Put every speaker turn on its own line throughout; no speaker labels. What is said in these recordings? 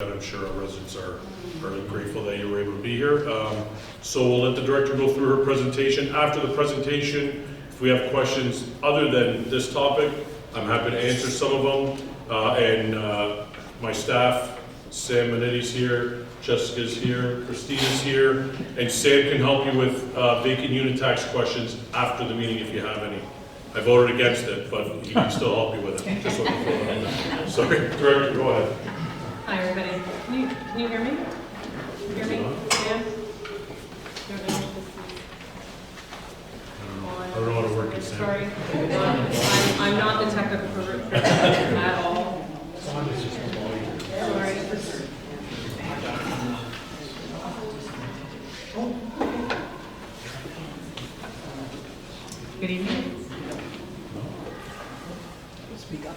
And I'm sure our residents are grateful that you were able to be here. So we'll let the director go through her presentation. After the presentation, if we have questions other than this topic, I'm happy to answer some of them. My staff, Sam Manetti's here, Jessica's here, Christina's here, and Sam can help you with vacant unit tax questions after the meeting if you have any. I voted against it, but he can still help you with it. Just let me throw it on there. Sorry, Director, go ahead.
Hi, everybody. Can you hear me? Hear me? Yeah?
I don't know how to work it, Sam.
Sorry. I'm not the technical person at all. Sorry. Good evening. Speak up.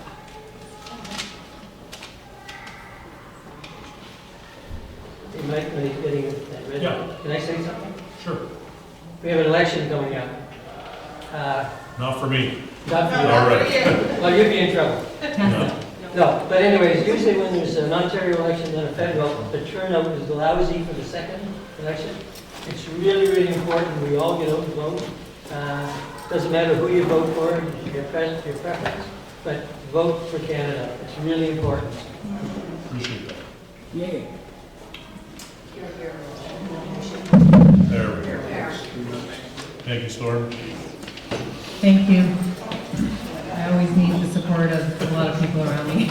Hey, Mike, when he's getting that ready,
Yeah.
Can I say something?
Sure.
We have an election coming up.
Not for me.
Not for you.
All right.
Well, you'd be in trouble.
No.
No, but anyways, usually when there's an Ontario election and a federal, the turnout is lousy for the second election. It's really, really important we all get out and vote. Doesn't matter who you vote for, your preference, but vote for Canada. It's really important.
Appreciate that.
Yay.
There we go. Thank you, Storm.
Thank you. I always need the support of a lot of people around me.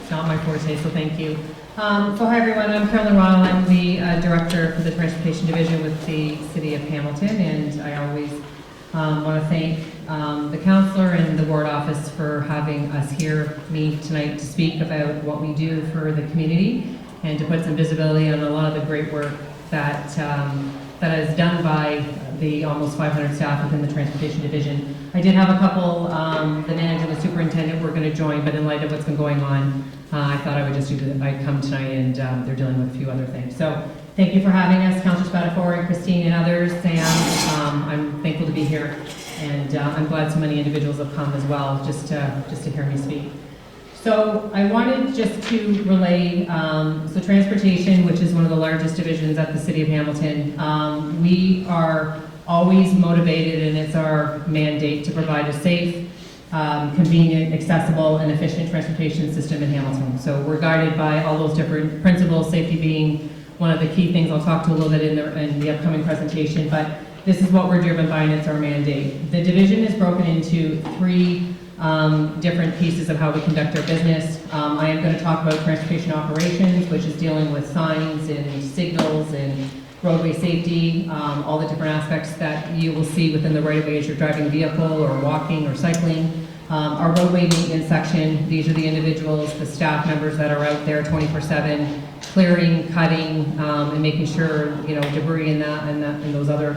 It's not my forte, so thank you. So hi everyone, I'm Carolyn Ryle. I'm the Director for the Transportation Division with the City of Hamilton, and I always want to thank the Councillor and the Ward Office for having us here, me tonight, to speak about what we do for the community and to put some visibility on a lot of the great work that that is done by the almost 500 staff within the Transportation Division. I did have a couple, the manager and the superintendent were going to join, but in light of what's been going on, I thought I would just I'd come tonight, and they're dealing with a few other things. So thank you for having us, Councillor Spatafor and Christine and others. Sam, I'm thankful to be here, and I'm glad so many individuals have come as well, just to hear me speak. So I wanted just to relay, so transportation, which is one of the largest divisions at the City of Hamilton, we are always motivated, and it's our mandate to provide a safe, convenient, accessible, and efficient transportation system in Hamilton. So we're guided by all those different principles, safety being one of the key things I'll talk to a little bit in the upcoming presentation, but this is what we're driven by, and it's our mandate. The division is broken into three different pieces of how we conduct our business. I am going to talk about transportation operations, which is dealing with signs and signals and roadway safety, all the different aspects that you will see within the right-of-way as you're driving a vehicle or walking or cycling. Our roadway maintenance section, these are the individuals, the staff members that are out there 24/7, clearing, cutting, and making sure, debris and those other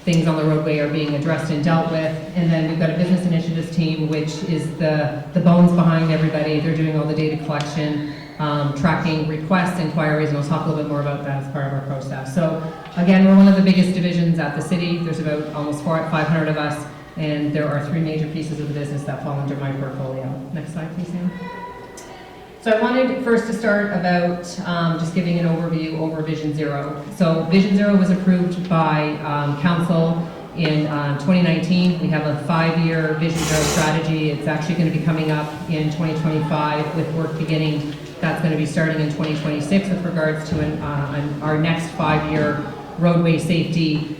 things on the roadway are being addressed and dealt with. And then we've got a business initiatives team, which is the bones behind everybody. They're doing all the data collection, tracking requests, inquiries, and I'll talk a little bit more about that as part of our process. So again, we're one of the biggest divisions at the city. There's about almost 500 of us, and there are three major pieces of the business that fall under my portfolio. Next slide, please, Sam. So I wanted first to start about just giving an overview over Vision Zero. So Vision Zero was approved by Council in 2019. We have a 5-year Vision Zero strategy. It's actually going to be coming up in 2025 with work beginning. That's going to be starting in 2026 with regards to our next 5-year roadway safety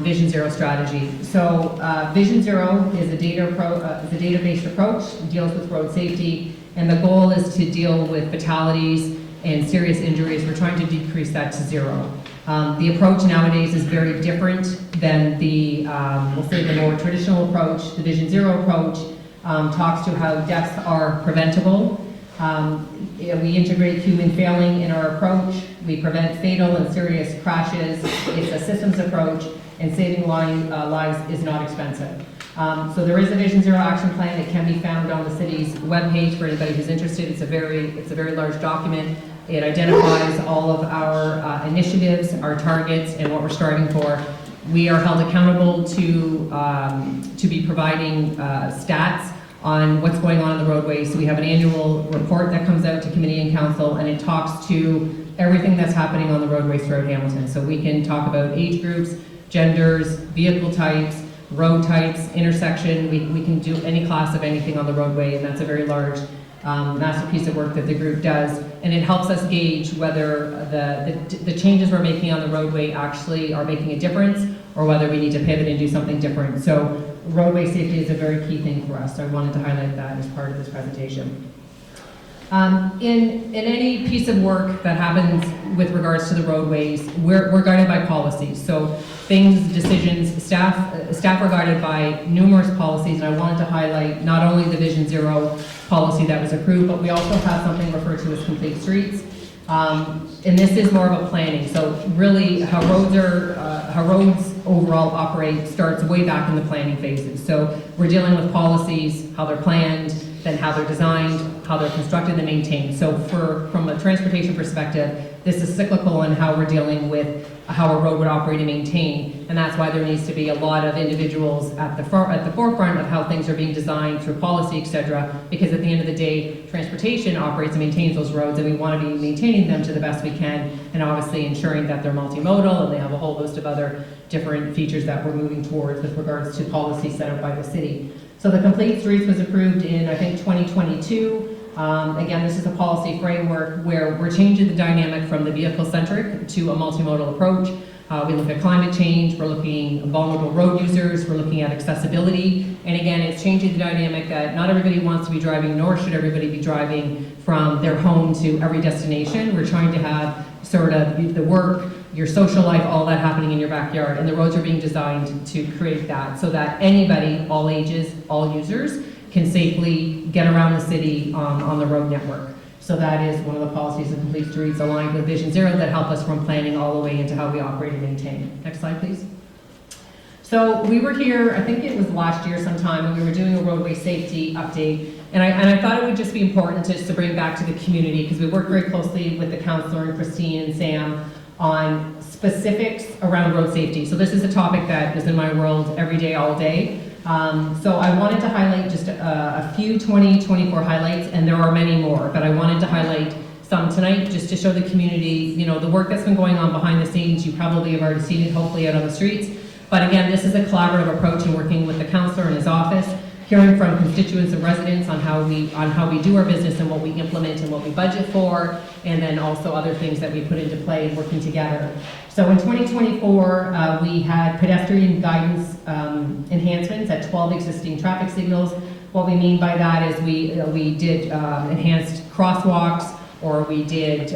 Vision Zero strategy. So Vision Zero is a data-based approach, deals with road safety, and the goal is to deal with fatalities and serious injuries. We're trying to decrease that to zero. The approach nowadays is very different than the, we'll say, the more traditional approach. The Vision Zero approach talks to how deaths are preventable. We integrate human failing in our approach. We prevent fatal and serious crashes. It's a systems approach, and saving lives is not expensive. So there is a Vision Zero action plan that can be found on the city's webpage for anybody who's interested. It's a very large document. It identifies all of our initiatives, our targets, and what we're striving for. We are held accountable to be providing stats on what's going on the roadways. So we have an annual report that comes out to committee and council, and it talks to everything that's happening on the roadways throughout Hamilton. So we can talk about age groups, genders, vehicle types, road types, intersection. We can do any class of anything on the roadway, and that's a very large masterpiece of work that the group does. And it helps us gauge whether the changes we're making on the roadway actually are making a difference, or whether we need to pivot and do something different. So roadway safety is a very key thing for us. So I wanted to highlight that as part of this presentation. In any piece of work that happens with regards to the roadways, we're guided by policies. So things, decisions, staff are guided by numerous policies, and I wanted to highlight not only the Vision Zero policy that was approved, but we also have something referred to as complete streets. And this is more of a planning. So really how roads overall operate starts way back in the planning phases. So we're dealing with policies, how they're planned, then how they're designed, how they're constructed and maintained. So from a transportation perspective, this is cyclical in how we're dealing with how a road would operate and maintain, and that's why there needs to be a lot of individuals at the forefront of how things are being designed through policy, etc. Because at the end of the day, transportation operates and maintains those roads, and we want to be maintaining them to the best we can, and obviously ensuring that they're multimodal and they have a whole host of other different features that we're moving towards with regards to policy set up by the city. So the Complete Streets was approved in, I think, 2022. Again, this is a policy framework where we're changing the dynamic from the vehicle-centric to a multimodal approach. We look at climate change, we're looking at vulnerable road users, we're looking at accessibility, and again, it's changing the dynamic that not everybody wants to be driving, nor should everybody be driving from their home to every destination. We're trying to have sort of the work, your social life, all that happening in your backyard, and the roads are being designed to create that so that anybody, all ages, all users, can safely get around the city on the road network. So that is one of the policies of Complete Streets aligned with Vision Zero that help us from planning all the way into how we operate and maintain. Next slide, please. So we were here, I think it was last year sometime, and we were doing a roadway safety update. And I thought it would just be important just to bring back to the community, because we work very closely with the councillor and Christine and Sam on specifics around road safety. So this is a topic that is in my world every day, all day. So I wanted to highlight just a few 2024 highlights, and there are many more, but I wanted to highlight some tonight just to show the community, you know, the work that's been going on behind the scenes. You probably have already seen it, hopefully, out on the streets. But again, this is a collaborative approach in working with the councillor in his office, hearing from constituents and residents on how we do our business and what we implement and what we budget for, and then also other things that we put into play and working together. So in 2024, we had pedestrian guidance enhancements at 12 existing traffic signals. What we mean by that is we did enhanced crosswalks, or we did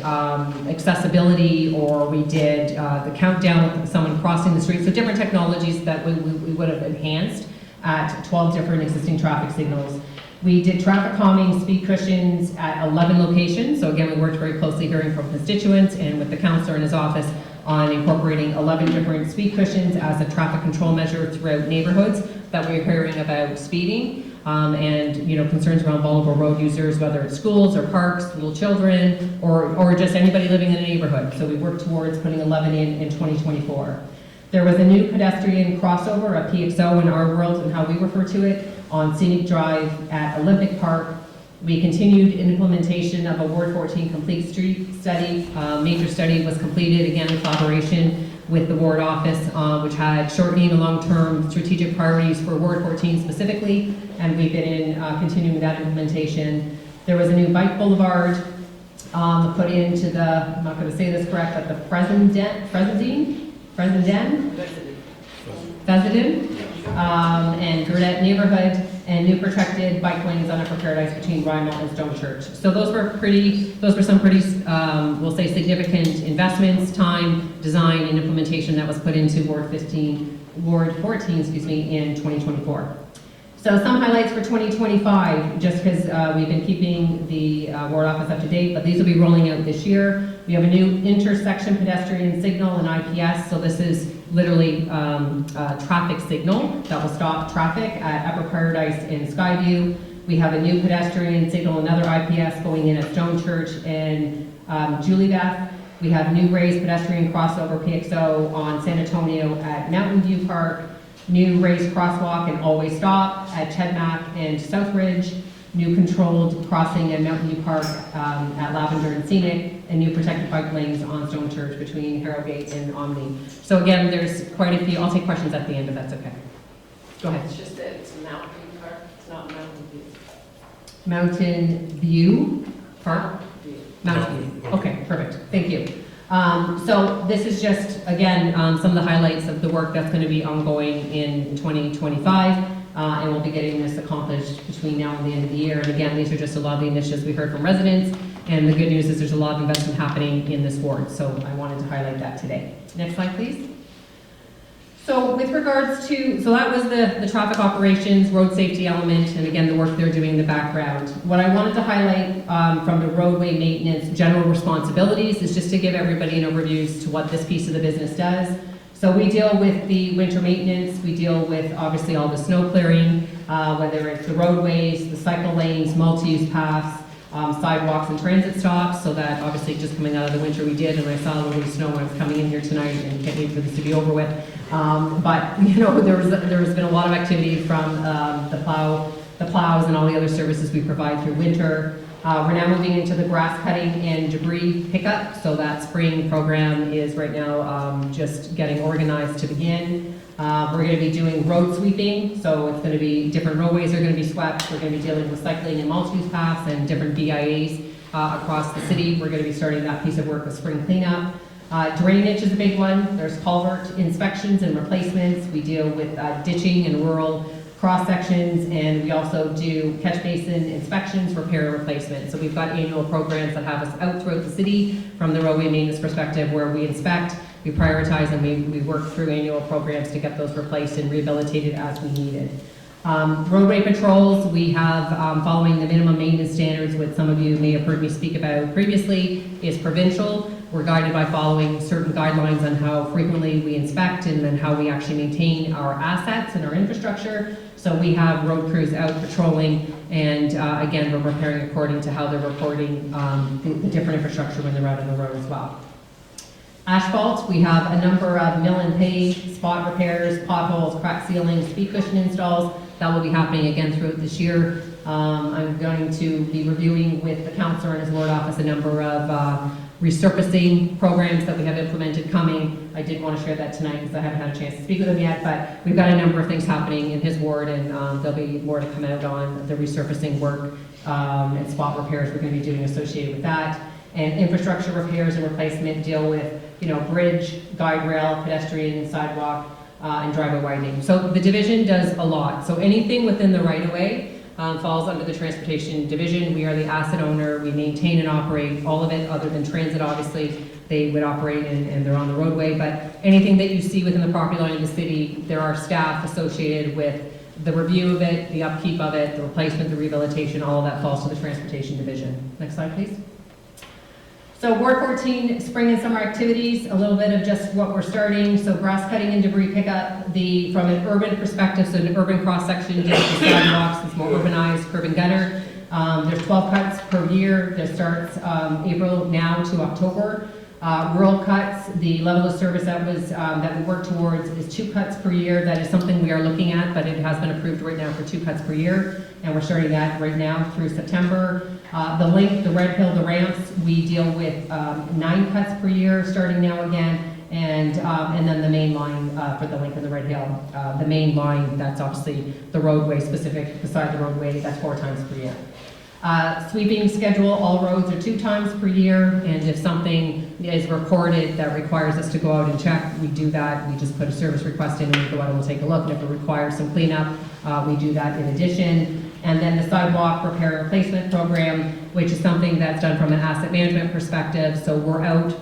accessibility, or we did the countdown with someone crossing the street. So different technologies that we would have enhanced at 12 different existing traffic signals. We did traffic calming speed cushions at 11 locations. So again, we worked very closely hearing from constituents and with the councillor in his office on incorporating 11 different speed cushions as a traffic control measure throughout neighborhoods that we're hearing about speeding and concerns around vulnerable road users, whether it's schools or parks, little children, or just anybody living in a neighborhood. So we worked towards putting 11 in 2024. There was a new pedestrian crossover, a PXO in our world and how we refer to it, on Scenic Drive at Olympic Park. We continued implementation of a Ward 14 Complete Street study. Major study was completed, again, in collaboration with the Ward Office, which had short-, and long-term strategic priorities for Ward 14 specifically, and we've been continuing that implementation. There was a new bike boulevard put into the, I'm not going to say this correct, but the Fresendine and Gurdette neighborhood, and new protected bike lanes on Upper Paradise between Rymel and Stone Church. So those were some pretty, we'll say, significant investments, time, design, and implementation that was put into Ward 14, in 2024. So some highlights for 2025, just because we've been keeping the Ward Office up to date, but these will be rolling out this year. We have a new intersection pedestrian signal and IPS, so this is literally a traffic signal that will stop traffic at Upper Paradise in Skyview. We have a new pedestrian signal, another IPS going in at Stone Church and Juliebeth. We have new raised pedestrian crossover PXO on San Antonio at Mountain View Park. new raised crosswalk and always stop at Chedoke and Southridge, new controlled crossing at Mountain View Park at Lavender and Scenic, and new protected bike lanes on Stone Church between Harrogate and Omni. So again, there's quite a few. I'll take questions at the end if that's okay. Go ahead.
It's just that it's Mountain View Park, it's not Mountain View.
Mountain View Park?
View.
Mountain View. Okay, perfect. Thank you. So this is just, again, some of the highlights of the work that's going to be ongoing in 2025. And we'll be getting this accomplished between now and the end of the year. And again, these are just a lot of the initiatives we heard from residents. And the good news is there's a lot of investment happening in this ward. So I wanted to highlight that today. Next slide, please. So with regards to, so that was the traffic operations, road safety element, and again, the work they're doing in the background. What I wanted to highlight from the roadway maintenance general responsibilities is just to give everybody an overview as to what this piece of the business does. So we deal with the winter maintenance, we deal with obviously all the snow clearing, whether it's the roadways, the cycle lanes, multi-use paths, sidewalks and transit stops, so that obviously just coming out of the winter we did, and I saw a little bit of snow when I was coming in here tonight and can't wait for this to be over with. But you know, there has been a lot of activity from the plows and all the other services we provide through winter. We're now moving into the grass cutting and debris pickup, so that spring program is right now just getting organized to begin. We're going to be doing road sweeping, so it's going to be different roadways are going to be swept. We're going to be dealing with cycling and multi-use paths and different BIAs across the city. We're going to be starting that piece of work with spring cleanup. Drainage is a big one. There's culvert inspections and replacements. We deal with ditching and rural cross sections, and we also do catch basin inspections, repair, and replacement. So we've got annual programs that have us out throughout the city from the roadway maintenance perspective, where we inspect, we prioritize, and we work through annual programs to get those replaced and rehabilitated as we need it. Roadway patrols, we have, following the minimum maintenance standards, which some of you may have heard me speak about previously, is provincial. We're guided by following certain guidelines on how frequently we inspect and then how we actually maintain our assets and our infrastructure. So we have road crews out patrolling, and again, we're repairing according to how they're reporting the different infrastructure when they're out on the road as well. Asphalt, we have a number of mill and pave, spot repairs, potholes, crack sealing, speed cushion installs. That will be happening again throughout this year. I'm going to be reviewing with the councillor and his ward office a number of resurfacing programs that we have implemented coming. I did want to share that tonight because I haven't had a chance to speak with him yet, but we've got a number of things happening in his ward, and there'll be more to come out on the resurfacing work and spot repairs we're going to be doing associated with that. And infrastructure repairs and replacement deal with, you know, bridge, guide rail, pedestrian, sidewalk, and driveway widening. So the division does a lot. So anything within the right-of-way falls under the transportation division. We are the asset owner. We maintain and operate all of it, other than transit, obviously. They would operate and they're on the roadway. But anything that you see within the property line of the city, there are staff associated with the review of it, the upkeep of it, the replacement, the rehabilitation, all of that falls to the transportation division. Next slide, please. So Ward 14, spring and summer activities, a little bit of just what we're starting. So grass cutting and debris pickup, from an urban perspective, so an urban cross-section, deals with sidewalks, it's more urbanized, curb and gutter. There's 12 cuts per year that starts April now to October. Rural cuts, the level of service that we work towards is 2 cuts per year. That is something we are looking at, but it has been approved right now for 2 cuts per year, and we're starting that right now through September. The link, the red hill, the ramps, we deal with 9 cuts per year starting now again, and then the main line for the link of the red hill. The main line, that's obviously the roadway specific, beside the roadway, that's 4 times per year. Sweeping schedule, all roads are 2 times per year, and if something is reported that requires us to go out and check, we do that. We just put a service request in and we go out and we'll take a look, and if it requires some cleanup, we do that in addition. And then the sidewalk repair and replacement program, which is something that's done from an asset management perspective. So we're out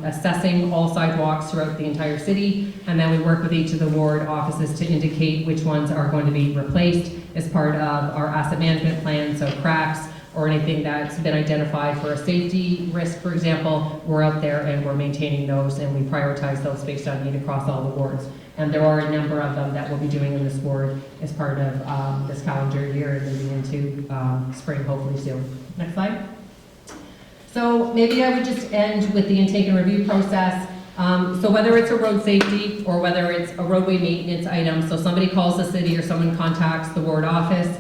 assessing all sidewalks throughout the entire city, and then we work with each of the ward offices to indicate which ones are going to be replaced as part of our asset management plan. So cracks or anything that's been identified for a safety risk, for example, we're out there and we're maintaining those, and we prioritize those based on need across all the wards. And there are a number of them that we'll be doing in this ward as part of this calendar year and moving into spring, hopefully soon. Next slide. So maybe I would just end with the intake and review process. So whether it's a road safety or whether it's a roadway maintenance item, so somebody calls the city or someone contacts the ward office,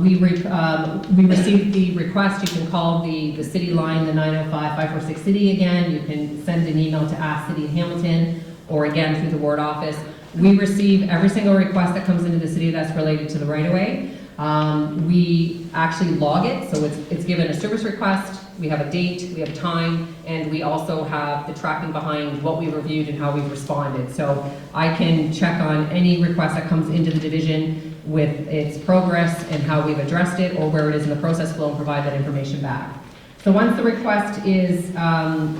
we receive the request. You can call the city line, the 905-546-CITY again. You can send an email to Ask City of Hamilton, or again through the ward office. We receive every single request that comes into the city that's related to the right-of-way. We actually log it, so it's given a service request, we have a date, we have time, and we also have the tracking behind what we reviewed and how we've responded. So I can check on any request that comes into the division with its progress and how we've addressed it, or where it is in the process flow, and provide that information back. So once the request is,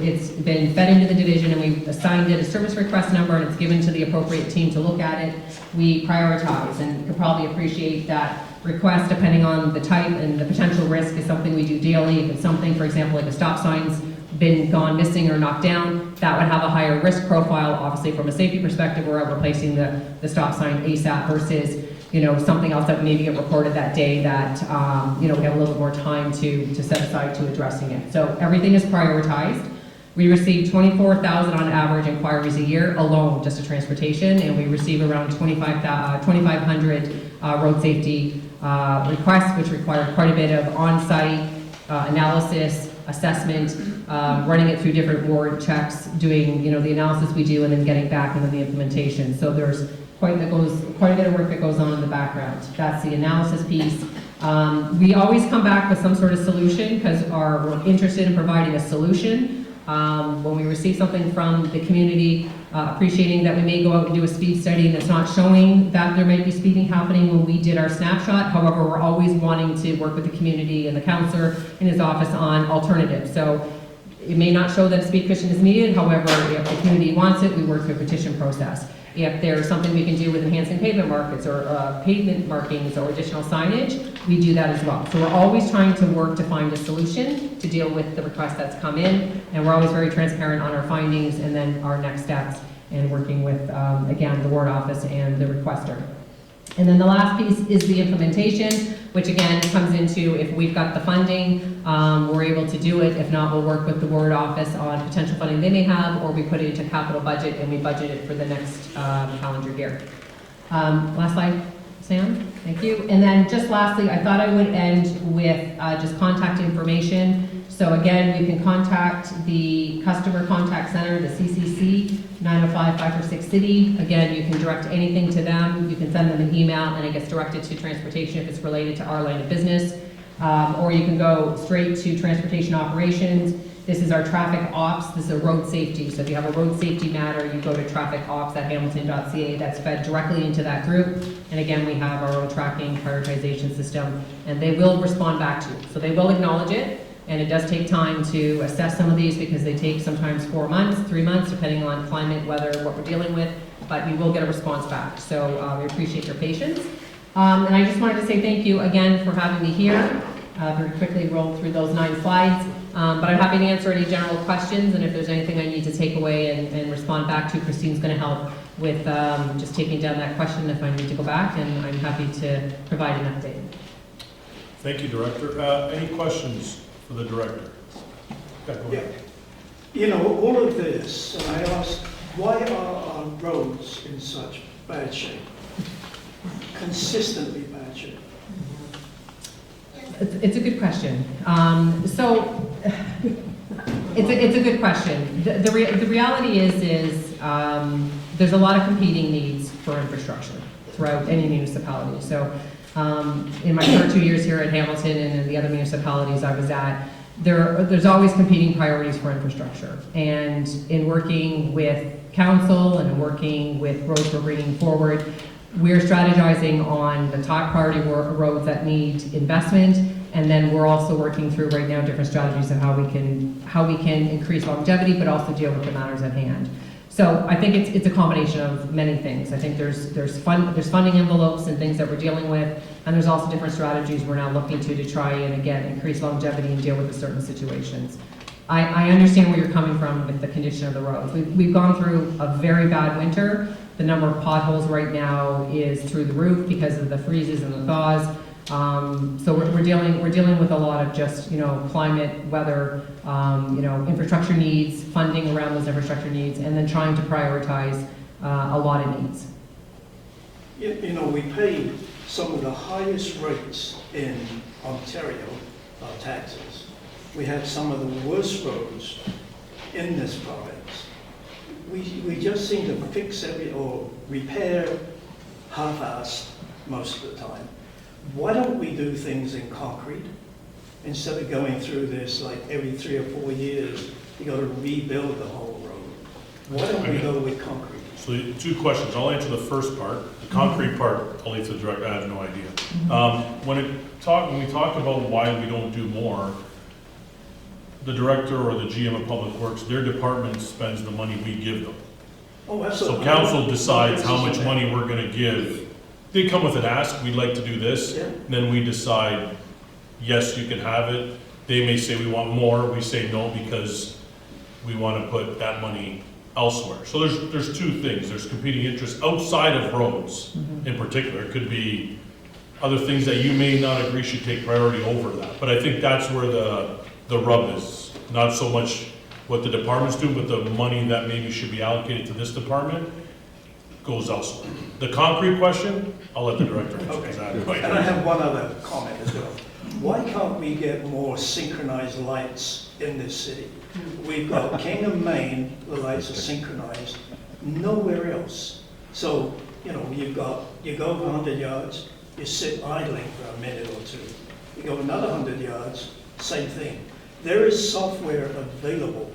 it's been fed into the division and we've assigned it a service request number and it's given to the appropriate team to look at it, we prioritize. And you can probably appreciate that request, depending on the type and the potential risk, is something we do daily. If it's something, for example, like a stop sign's been gone missing or knocked down, that would have a higher risk profile. Obviously, from a safety perspective, we're replacing the stop sign ASAP versus, you know, something else that maybe get reported that day that, you know, we have a little bit more time to set aside to addressing it. So everything is prioritized. We receive 24,000 on average inquiries a year alone, just to transportation, and we receive around 2,500 road safety requests, which require quite a bit of on-site analysis, assessment, running it through different ward checks, doing, you know, the analysis we do, and then getting back and then the implementation. So there's quite a bit of work that goes on in the background. That's the analysis piece. We always come back with some sort of solution because we're interested in providing a solution. When we receive something from the community, appreciating that we may go out and do a speed study and it's not showing that there might be speeding happening when we did our snapshot. However, we're always wanting to work with the community and the counselor in his office on alternatives. So it may not show that a speed cushion is needed. However, if the community wants it, we work through a petition process. If there's something we can do with enhancing pavement markings or pavement markings or additional signage, we do that as well. So we're always trying to work to find a solution to deal with the request that's come in, and we're always very transparent on our findings and then our next steps, and working with, again, the ward office and the requester. And then the last piece is the implementation, which again comes into if we've got the funding, we're able to do it. If not, we'll work with the ward office on potential funding they may have, or we put it into capital budget and we budget it for the next calendar year. Last slide, Sam, thank you. And then just lastly, I thought I would end with just contact information. So again, you can contact the Customer Contact Center, the CCC, 905-546-CITY. Again, you can direct anything to them. You can send them an email and it gets directed to transportation if it's related to our line of business. Or you can go straight to transportation operations. This is our traffic ops. This is a road safety. So if you have a road safety matter, you go to trafficops@hamilton.ca. That's fed directly into that group. And again, we have our own tracking prioritization system, and they will respond back to you. So they will acknowledge it. And it does take time to assess some of these because they take sometimes 4 months, 3 months, depending on climate, weather, what we're dealing with, but you will get a response back. So we appreciate your patience. And I just wanted to say thank you again for having me here. Very quickly roll through those 9 slides, but I'm happy to answer any general questions, and if there's anything I need to take away and respond back to, Christine's going to help with just taking down that question if I need to go back, and I'm happy to provide an update.
Thank you, Director. Any questions for the Director? Go ahead.
You know, all of this, and I ask, why are our roads in such bad shape? Consistently bad shape.
It's a good question. So it's a good question. The reality is there's a lot of competing needs for infrastructure throughout any municipality. So in my short 2 years here at Hamilton and in the other municipalities I was at, there's always competing priorities for infrastructure. And in working with council and working with roads we're bringing forward, we're strategizing on the top priority roads that need investment, and then we're also working through right now different strategies of how we can increase longevity, but also deal with the matters at hand. So I think it's a combination of many things. I think there's funding envelopes and things that we're dealing with, and there's also different strategies we're now looking to try and again increase longevity and deal with certain situations. I understand where you're coming from with the condition of the roads. We've gone through a very bad winter. The number of potholes right now is through the roof because of the freezes and the thaws. So we're dealing with a lot of just, climate, weather, infrastructure needs, funding around those infrastructure needs, and then trying to prioritize a lot of needs.
We paid some of the highest rates in Ontario, taxes. We had some of the worst roads in this province. We just seem to fix or repair half-assed most of the time. Why don't we do things in concrete instead of going through this like every 3 or 4 years? You got to rebuild the whole road. Why don't we go with concrete?
So the 2 questions. I'll answer the first part. The concrete part, I'll leave to the director. I have no idea. When we talk about why we don't do more, the director or the GM of Public Works, their department spends the money we give them.
Oh, absolutely.
So council decides how much money we're gonna give. They come with an ask, we'd like to do this,
Yeah.
then we decide, yes, you can have it. They may say we want more, we say no because we wanna put that money elsewhere. So there's 2 things, there's competing interests outside of roads in particular. It could be other things that you may not agree should take priority over that. But I think that's where the rub is, not so much what the departments do, but the money that maybe should be allocated to this department goes elsewhere. The concrete question, I'll let the director answer.
Okay.
Exactly.
And I have one other comment as well. Why can't we get more synchronized lights in this city? We've got King and Main, the lights are synchronized, nowhere else. So, you go 100 yards, you sit idling for a minute or 2. You go another 100 yards, same thing. There is software available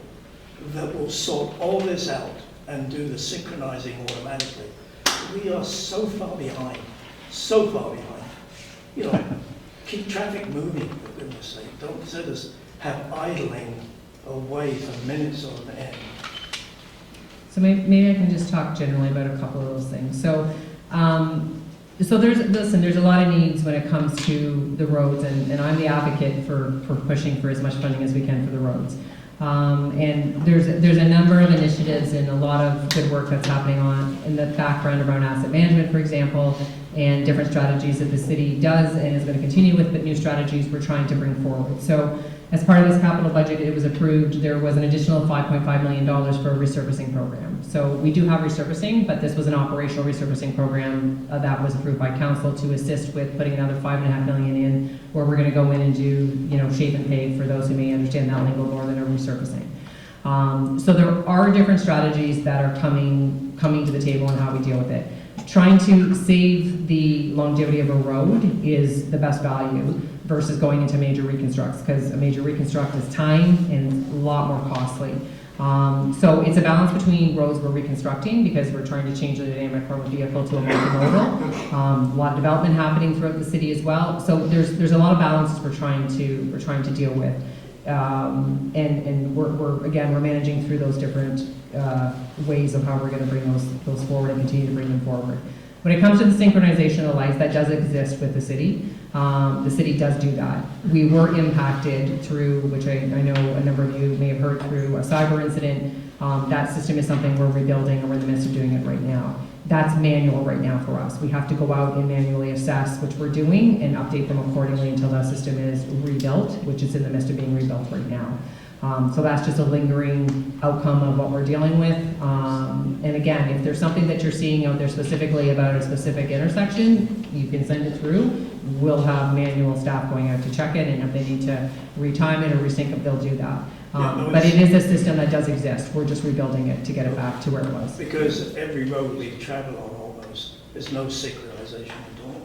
that will sort all this out and do the synchronizing automatically. We are so far behind, so far behind. Keep traffic moving, for goodness sake. Don't let us have idling away for minutes on end.
So maybe I can just talk generally about a couple of those things. So there's a lot of needs when it comes to the roads, and I'm the advocate for pushing for as much funding as we can for the roads. And there's a number of initiatives and a lot of good work that's happening in the background around asset management, for example, and different strategies that the city does and is going to continue with, but new strategies we're trying to bring forward. So as part of this capital budget, it was approved, there was an additional $5.5 million for a resurfacing program. So we do have resurfacing, but this was an operational resurfacing program that was approved by council to assist with putting another $5.5 million in, where we're going to go in and do, shape and pave, for those who may understand that lingo more than a resurfacing. So there are different strategies that are coming to the table on how we deal with it. Trying to save the longevity of a road is the best value versus going into major reconstructs, because a major reconstruct is time and a lot more costly. So it's a balance between roads we're reconstructing because we're trying to change the dynamic from a vehicle to a multimodal. A lot of development happening throughout the city as well. So there's a lot of balances we're trying to deal with. And we're managing through those different ways of how we're going to bring those forward and continue to bring them forward. When it comes to the synchronization of lights, that does exist with the city. The city does do that. We were impacted through, which I know a number of you may have heard, through a cyber incident. That system is something we're rebuilding, and we're in the midst of doing it right now. That's manual right now for us. We have to go out and manually assess, which we're doing, and update them accordingly until that system is rebuilt, which is in the midst of being rebuilt right now. So that's just a lingering outcome of what we're dealing with. And again, if there's something that you're seeing out there specifically about a specific intersection, you can send it through. We'll have manual staff going out to check it, and if they need to retime it or resync it, they'll do that. But it is a system that does exist. We're just rebuilding it to get it back to where it was.
Because every road we travel on almost, there's no synchronization at all.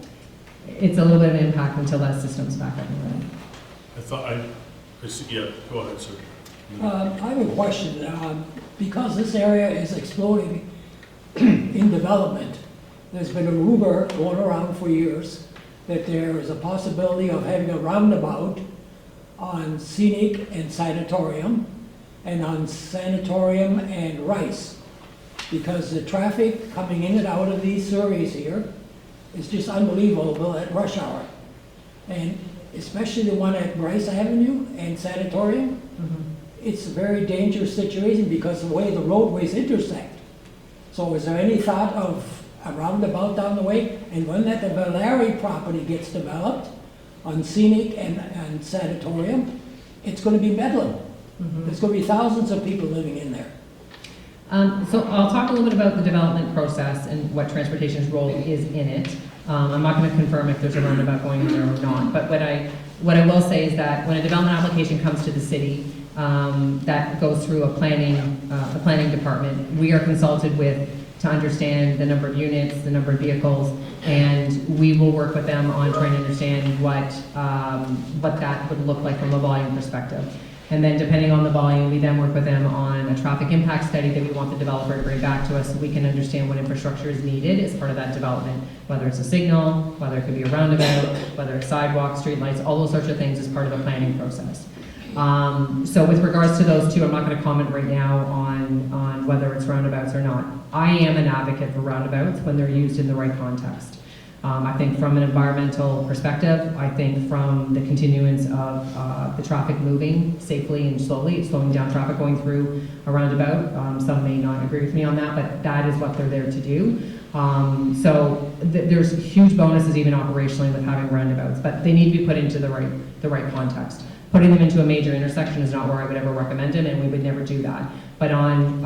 It's a little bit of an impact until that system's back up and running.
I see, yeah, go ahead, sir.
I have a question. Because this area is exploding in development, there's been a rumor going around for years that there is a possibility of having a roundabout on Scenic and Sanatorium, and on Sanatorium and Rice, because the traffic coming in and out of these surveys here is just unbelievable at rush hour. And especially the one at Rice Avenue and Sanatorium, it's a very dangerous situation because of the way the roadways intersect. So is there any thought of a roundabout down the way? And when that the Valari property gets developed, on Scenic and Sanatorium, it's gonna be Bedlam. There's gonna be thousands of people living in there.
So I'll talk a little bit about the development process and what transportation's role is in it. I'm not going to confirm if there's a roundabout going in there or not, but what I will say is that when a development application comes to the city, that goes through the planning department, we are consulted with to understand the number of units, the number of vehicles, and we will work with them on trying to understand what that would look like from a volume perspective. And then depending on the volume, we then work with them on a traffic impact study that we want the developer to bring back to us so we can understand what infrastructure is needed as part of that development, whether it's a signal, whether it could be a roundabout, whether it's sidewalks, streetlights, all those sorts of things as part of the planning process. So with regards to those two, I'm not going to comment right now on whether it's roundabouts or not. I am an advocate for roundabouts when they're used in the right context. I think from an environmental perspective, I think from the continuance of the traffic moving safely and slowly, slowing down traffic going through a roundabout. Some may not agree with me on that, but that is what they're there to do. There's huge bonuses even operationally with having roundabouts, but they need to be put into the right context. Putting them into a major intersection is not where I would ever recommend them, and we would never do that. But on,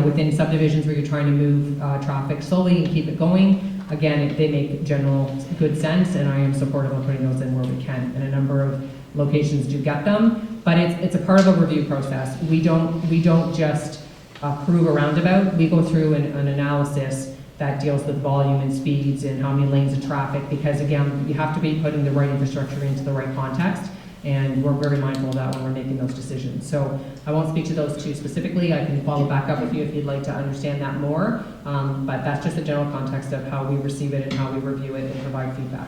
within subdivisions where you're trying to move traffic slowly and keep it going, again, they make general good sense, and I am supportive of putting those in where we can. And a number of locations do get them, but it's a part of a review process. We don't just approve a roundabout. We go through an analysis that deals with volume and speeds and how many lanes of traffic, because again, you have to be putting the right infrastructure into the right context. And we're very mindful of that when we're making those decisions. So I won't speak to those two specifically. I can follow back up with you if you'd like to understand that more. But that's just the general context of how we receive it and how we review it and provide feedback.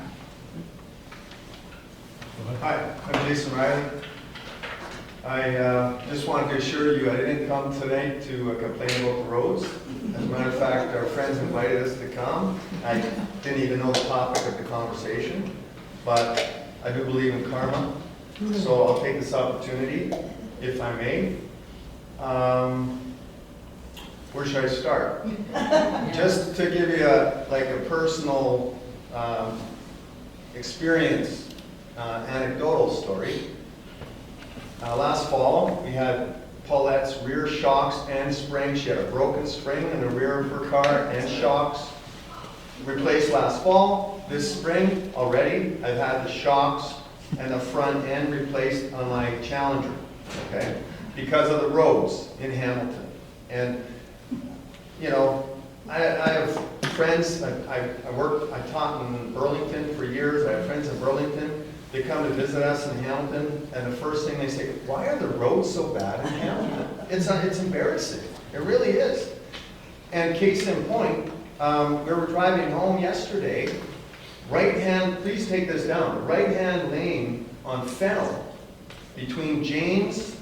Hi, I'm Jason Riley. I just wanted to assure you I didn't come tonight to complain about the roads. As a matter of fact, our friends invited us to come. I didn't even know the topic of the conversation, but I do believe in karma. So I'll take this opportunity, if I may. Where should I start? Just to give you a personal experience, anecdotal story. Last fall, we had Paulette's rear shocks and spring. She had a broken spring in the rear of her car and shocks replaced last fall. This spring already, I've had the shocks and the front end replaced on my Challenger, okay? Because of the roads in Hamilton. And, I have friends, I taught in Burlington for years. I have friends in Burlington. They come to visit us in Hamilton, and the first thing they say, why are the roads so bad in Hamilton? It's embarrassing. It really is. And case in point, we were driving home yesterday. Please take this down, the right-hand lane on Fennel between James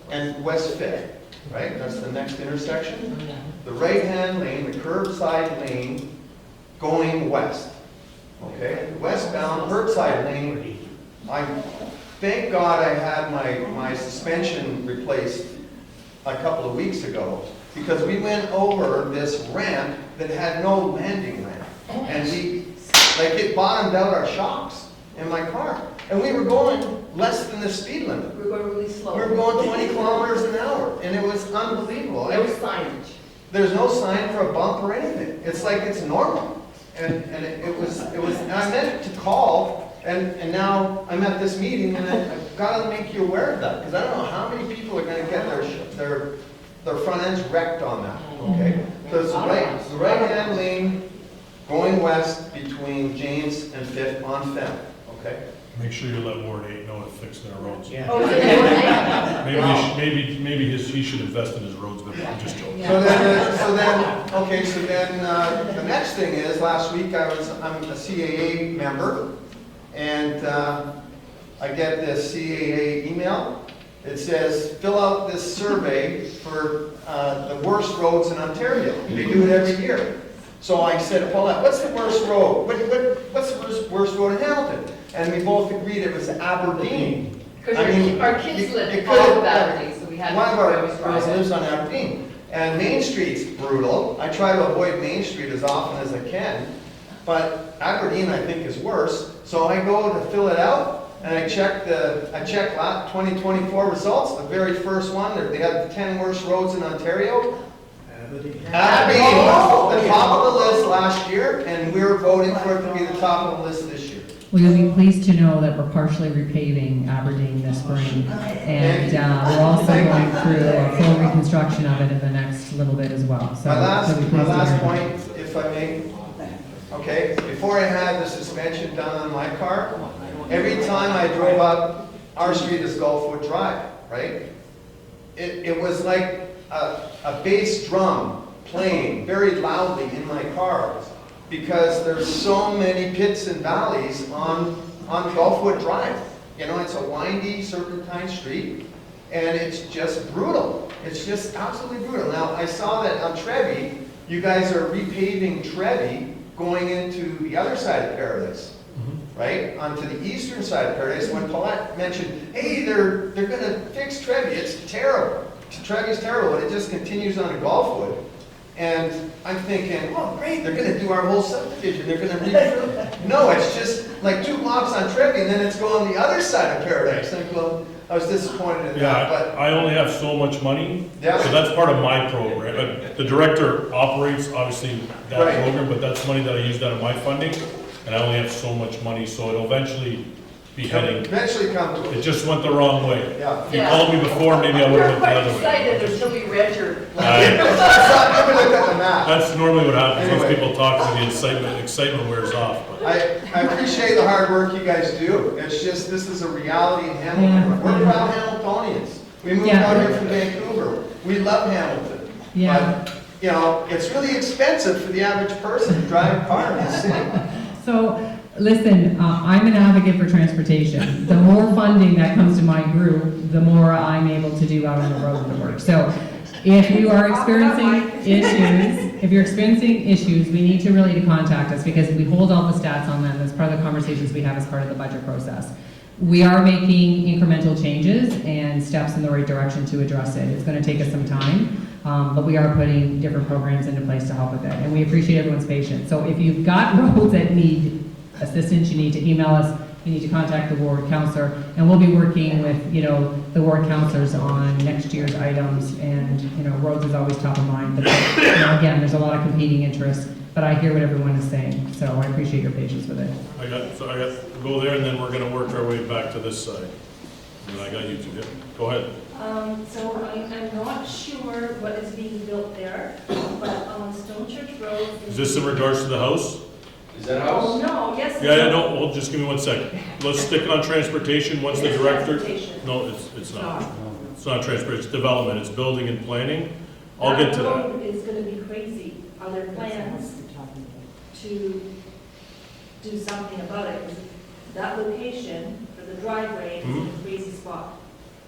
and West 5th, right? That's the next intersection. The right-hand lane, the curbside lane going west, okay? Westbound curbside lane, thank God I had my suspension replaced a couple of weeks ago, because we went over this ramp that had no landing ramp. And it bottomed out our shocks in my car. And we were going less than the speed limit.
We were going really slow.
We were going 20 kilometers an hour, and it was unbelievable.
No signage.
There's no sign for a bump or anything. It's like it's normal. And it was, and I meant to call, and now I'm at this meeting, and I've got to make you aware of that, because I don't know how many people are going to get their front ends wrecked on that, okay? So it's the right-hand lane going west between James and 5th on Fennel, okay?
Make sure you let Ward 8 know to fix their roads.
Yeah.
Oh, is it there?
Maybe he should invest in his roads, but I'm just joking.
So then the next thing is, last week I'm a CAA member, and I get this CAA email. It says, fill out this survey for the worst roads in Ontario. They do it every year. So I said, Paulette, what's the worst road? What's the worst road in Hamilton? And we both agreed it was Aberdeen.
Because our kids live all of Aberdeen, so we had.
One of our girls lives on Aberdeen. And Main Street's brutal. I try to avoid Main Street as often as I can. but Aberdeen, I think, is worse. So I go to fill it out, and I check 2024 results, the very first one, they had the 10 worst roads in Ontario. Aberdeen was the top of the list last year, and we're voting for it to be the top of the list this year.
Well, you'll be pleased to know that we're partially repaving Aberdeen this spring. And we're also going through a full reconstruction of it in the next little bit as well. So you'll be pleased
My
to
last
hear
point, if I may. Okay, before I had the suspension done on my car, every time I drove up our street is Gulfwood Drive, right? It was like a bass drum playing very loudly in my car because there's so many pits and valleys on Gulfwood Drive. You know, it's a windy, serpentine street, and it's just brutal. It's just absolutely brutal. Now, I saw that on Trevi, you guys are repaving Trevi going into the other side of Paradise, right? Onto the eastern side of Paradise. When Paulette mentioned, hey, they're gonna fix Trevi, it's terrible. Trevi's terrible, and it just continues on to Gulfwood. And I'm thinking, oh great, they're gonna do our whole subdivision, they're gonna rebuild. No, it's just like 2 blocks on Trevi, and then it's going the other side of Paradise. I was disappointed in that, but.
I only have so much money,
Yeah.
so that's part of my program. The director operates, obviously, that
Right.
program, but that's money that I used out of my funding, and I only have so much money, so it'll eventually be heading.
Eventually come to
It
it.
just went the wrong way.
Yeah.
If you called me before, maybe I would have went the other
We're
way.
quite excited until we read your.
I-
Let me look at the map.
That's normally what happens, once
Anyway.
people talk to me, excitement wears off. But
I appreciate the hard work you guys do. It's just, this is a reality in Hamilton. We're proud Hamiltonians. We moved
Yeah.
out here from Vancouver. We love Hamilton.
Yeah.
But, you know, it's really expensive for the average person to drive a car in this city.
So, listen, I'm an advocate for transportation. The more funding that comes to my group, the more I'm able to do out on the road and work. So, if you are experiencing issues, we need to really contact us because we hold all the stats on them as part of the conversations we have as part of the budget process. We are making incremental changes and steps in the right direction to address it. It's going to take us some time, but we are putting different programs into place to help with it, and we appreciate everyone's patience. So if you've got roads that need assistance, you need to email us, you need to contact the ward counselor, and we'll be working with, the ward counselors on next year's items, and, roads is always top of mind, but, again, there's a lot of competing interests, but I hear what everyone is saying, so I appreciate your patience with it.
I got to go there, and then we're gonna work our way back to this side. And I got you two, go ahead.
So I'm not sure what is being built there, but on Stone Church Road.
Is this in regards to the house?
Is that
Oh,
house?
no, yes.
Yeah, no, well, just give me 1 second. Let's stick on transportation, once the
It is
director.
transportation.
No, it's not. It's not transportation, it's development, it's building and planning. I'll get to that.
road is gonna be crazy. Are there plans to do something about it? 'Cause that location for the driveway is in a crazy spot.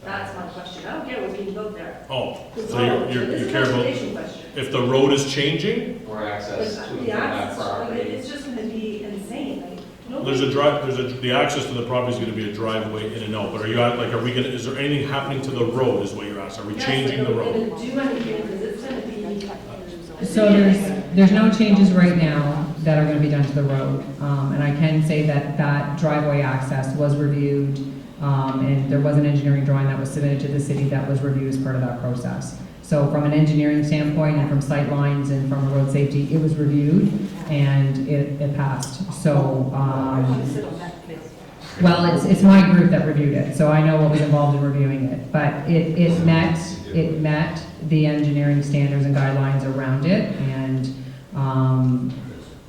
That's my question. I don't care what's being built there.
Oh,
It's
so
all-
you
This is
care
a
about,
transportation question.
if the road is changing,
Or access to
The
that
access,
property?
it's just gonna be insane, like,
there's a drive, the access to the property is gonna be a driveway in and out, but are we gonna, is there anything happening to the road is what you're asking? Are we changing the road?
Yes, but are we gonna do anything, because it's gonna be.
So there's no changes right now that are gonna be done to the road. And I can say that that driveway access was reviewed, and there was an engineering drawing that was submitted to the city that was reviewed as part of that process. So from an engineering standpoint and from sight lines and from road safety, it was reviewed and it passed. So, well, it's my group that reviewed it, so I know what was involved in reviewing it. But it met the engineering standards and guidelines around it, and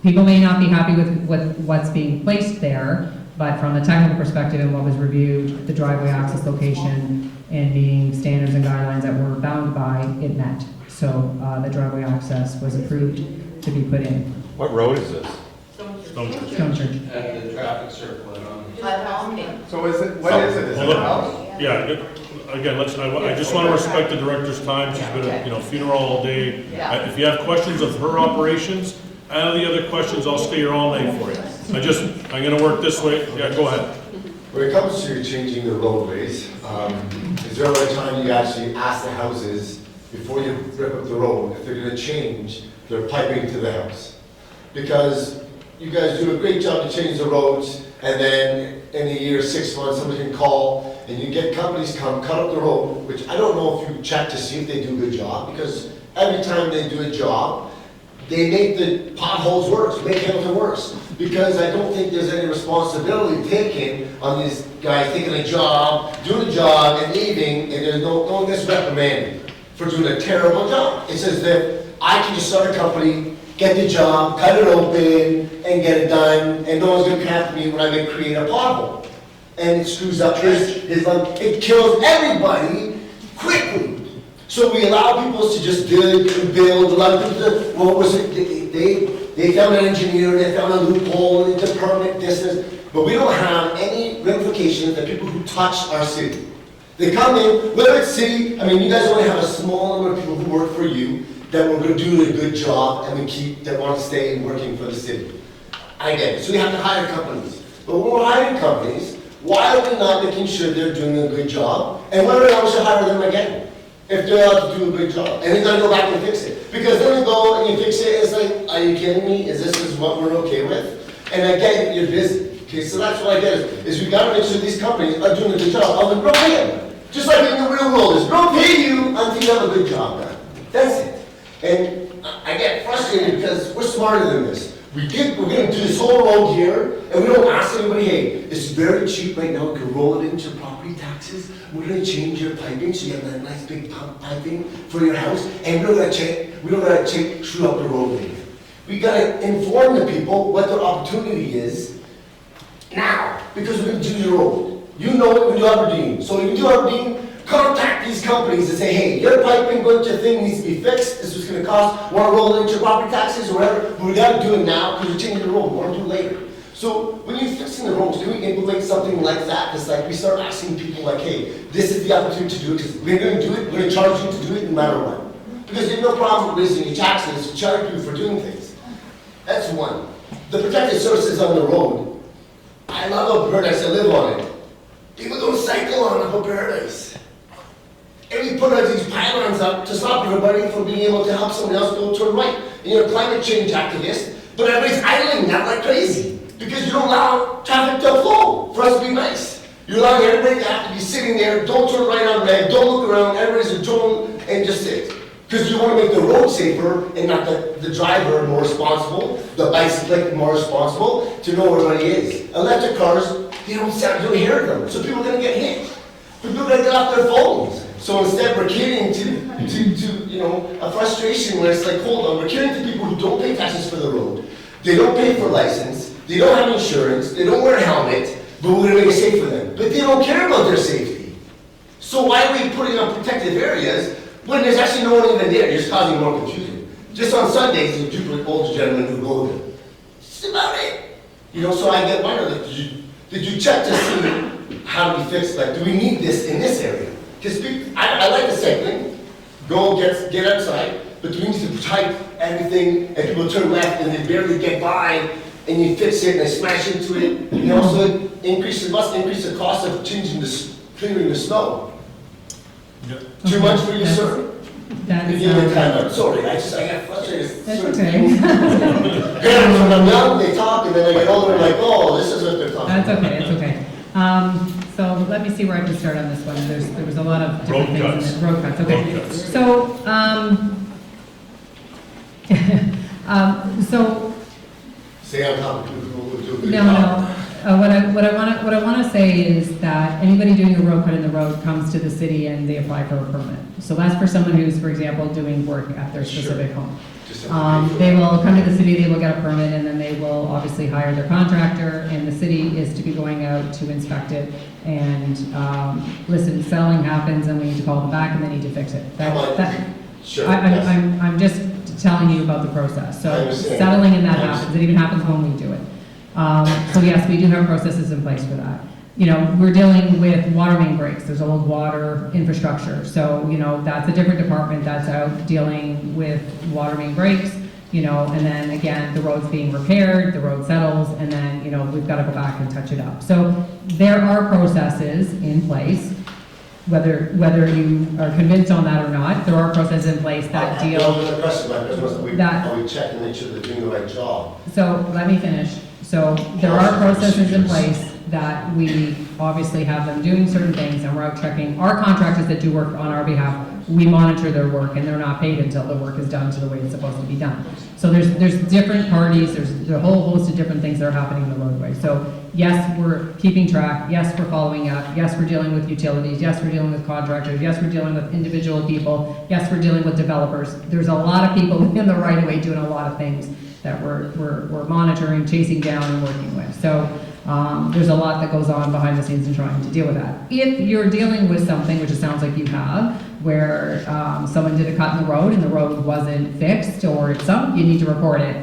people may not be happy with what's being placed there, but from the technical perspective and what was reviewed, the driveway access location and meeting standards and guidelines that we're bound by, it met. So the driveway access was approved to be put in.
What road is this?
Stone Church.
Stone Church.
At the traffic circle and on.
So is it, what is it? Is it
Hold
a
on.
house?
Yeah, again, I just want to respect the director's time, she's been at, funeral all day.
Yeah.
If you have questions of her operations, and the other questions, I'll stay here all night for you. I'm gonna work this way, yeah, go ahead.
When it comes to changing the roadways, is there a time you actually ask the houses before you rip up the road if they're gonna change their piping to the house? Because you guys do a great job to change the roads, and then in a year, 6 months, somebody can call, and you get companies come, cut up the road, which I don't know if you check to see if they do a good job, because every time they do a job, they make the potholes worse, make Hamilton worse. Because I don't think there's any responsibility taken on these guys taking a job, doing a job, and leaving, and there's no one gets reprimanded for doing a terrible job. It's as if I can just start a company, get the job, cut it open, and get it done, and no one's gonna come after me when I create a pothole. And it screws up his life. It kills everybody quickly. So we allow people to just dig and build. A lot of people, what was it? They found an engineer, they found a loophole, and it's a permit, this, but we don't have any ramifications that people who touch our city. They come in, whether it's city, I mean, you guys only have a small number of people who work for you that were going to do a good job and that want to stay working for the city. I get it. So we have to hire companies. But when we're hiring companies, why are we not making sure they're doing a good job? And whether or not we should hire them again, if they're out to do a good job. And they're going to go back and fix it. Because then you go and you fix it, it's like, are you kidding me? Is this what we're okay with? And I get it, you're busy. Okay, so that's what I get is we got to make sure these companies are doing a good job. I'll go pay them. Just like in the real world, is we'll pay you until you have a good job done. That's it. And I get frustrated because we're smarter than this. We're going to do this whole road here, and we don't ask anybody, hey, it's very cheap right now, we can roll it into property taxes. We're going to change your piping so you have that nice big pump piping for your house, and we don't got to screw up the road later. We got to inform the people what their opportunity is now, because we're going to do your road. You know what we do Aberdeen. So when you do Aberdeen, contact these companies and say, hey, your piping going to thing needs to be fixed. This was going to cost. Want to roll it into your property taxes or whatever? But we got to do it now because we're changing the road. We want to do it later. So when you're fixing the roads, can we implement something like that? It's like we start asking people like, hey, this is the opportunity to do it because we're going to do it. We're going to charge you to do it no matter what. Because there's no problem raising your taxes to charge you for doing things. That's one. The protected surfaces on the road. I love Alberta. I live on it. People don't cycle on Upper Paradise. And we put these pylons up to stop everybody from being able to help someone else go turn right. And you're a climate change activist, but everybody's idling that like crazy because you don't allow traffic to flow for us to be nice. You're allowing everybody to have to be sitting there, don't turn right on red, don't look around, everybody's a drone, and just sit. Because you want to make the road safer and not the driver more responsible, the bicyclist more responsible to know where everybody is. Electric cars, you don't hear them, so people are going to get hit. But people are going to get off their phones. So instead, we're catering to a frustration where it's like, hold on, we're catering to people who don't pay taxes for the road. They don't pay for license. They don't have insurance. They don't wear a helmet. But we're going to make it safe for them. But they don't care about their safety. So why are we putting on protected areas when there's actually no one even there? You're just causing more confusion. Just on Sundays, there's a group of older gentlemen who go there. That's about it. So I get wondering, did you check to see how do we fix, like, do we need this in this area? Because I like the cycling, go get outside, but we need to type everything, and people turn left and they barely get by, and you fix it and they smash into it, and also must increase the cost of clearing the snow.
Yeah.
Too much for you, sir? Sorry, I get frustrated.
That's okay.
When I'm young, they talk, and then I get older, like, oh, this is what they're talking about.
That's okay, it's okay. So let me see where I can start on this one. There was a lot of different things in it. Road cuts, okay.
Road cuts.
So,
Stay on top of people who do a good
no.
job.
What I want to say is that anybody doing a road cut in the road comes to the city and they apply for a permit. So that's for someone who's, for example, doing work at their specific home. They will come to the city, they will get a permit, and then they will obviously hire their contractor, and the city is to be going out to inspect it. And listen, settling happens, and we need to call them back, and they need to fix it.
Sure.
I'm just telling you about the process. So settling and that happens. It even happens when we do it. So yes, we do have processes in place for that. We're dealing with water main breaks. There's old water infrastructure. So, that's a different department that's out dealing with water main breaks, and then again, the road's being repaired, the road settles, and then, we've got to go back and touch it up. So there are processes in place Whether you are convinced on that or not, there are processes in place that deal.
The question, my question was, are we checking to make sure they're doing the right job?
So let me finish. So there are processes in place that we obviously have them doing certain things, and we're out checking. Our contractors that do work on our behalf, we monitor their work, and they're not paid until the work is done to the way it's supposed to be done. So there's different parties, there's a whole host of different things that are happening in the roadway. So yes, we're keeping track, yes, we're following up, yes, we're dealing with utilities, yes, we're dealing with contractors, yes, we're dealing with individual people, yes, we're dealing with developers. There's a lot of people in the right of way doing a lot of things that we're monitoring, chasing down, and working with. So there's a lot that goes on behind the scenes in trying to deal with that. If you're dealing with something, which it sounds like you have, where someone did a cut in the road and the road wasn't fixed or it's sunk, you need to report it.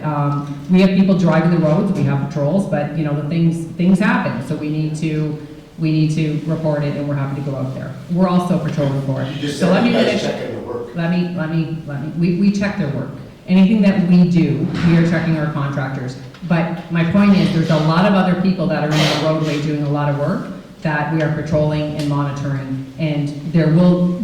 We have people driving the roads, we have patrols, but you know, the things happen, so we need to report it, and we're happy to go out there. We're also patrolling for it.
You just
So
said
let me
you guys
finish.
checking the work.
We check their work. Anything that we do, we are checking our contractors. But my point is, there's a lot of other people that are in the roadway doing a lot of work that we are patrolling and monitoring. And there will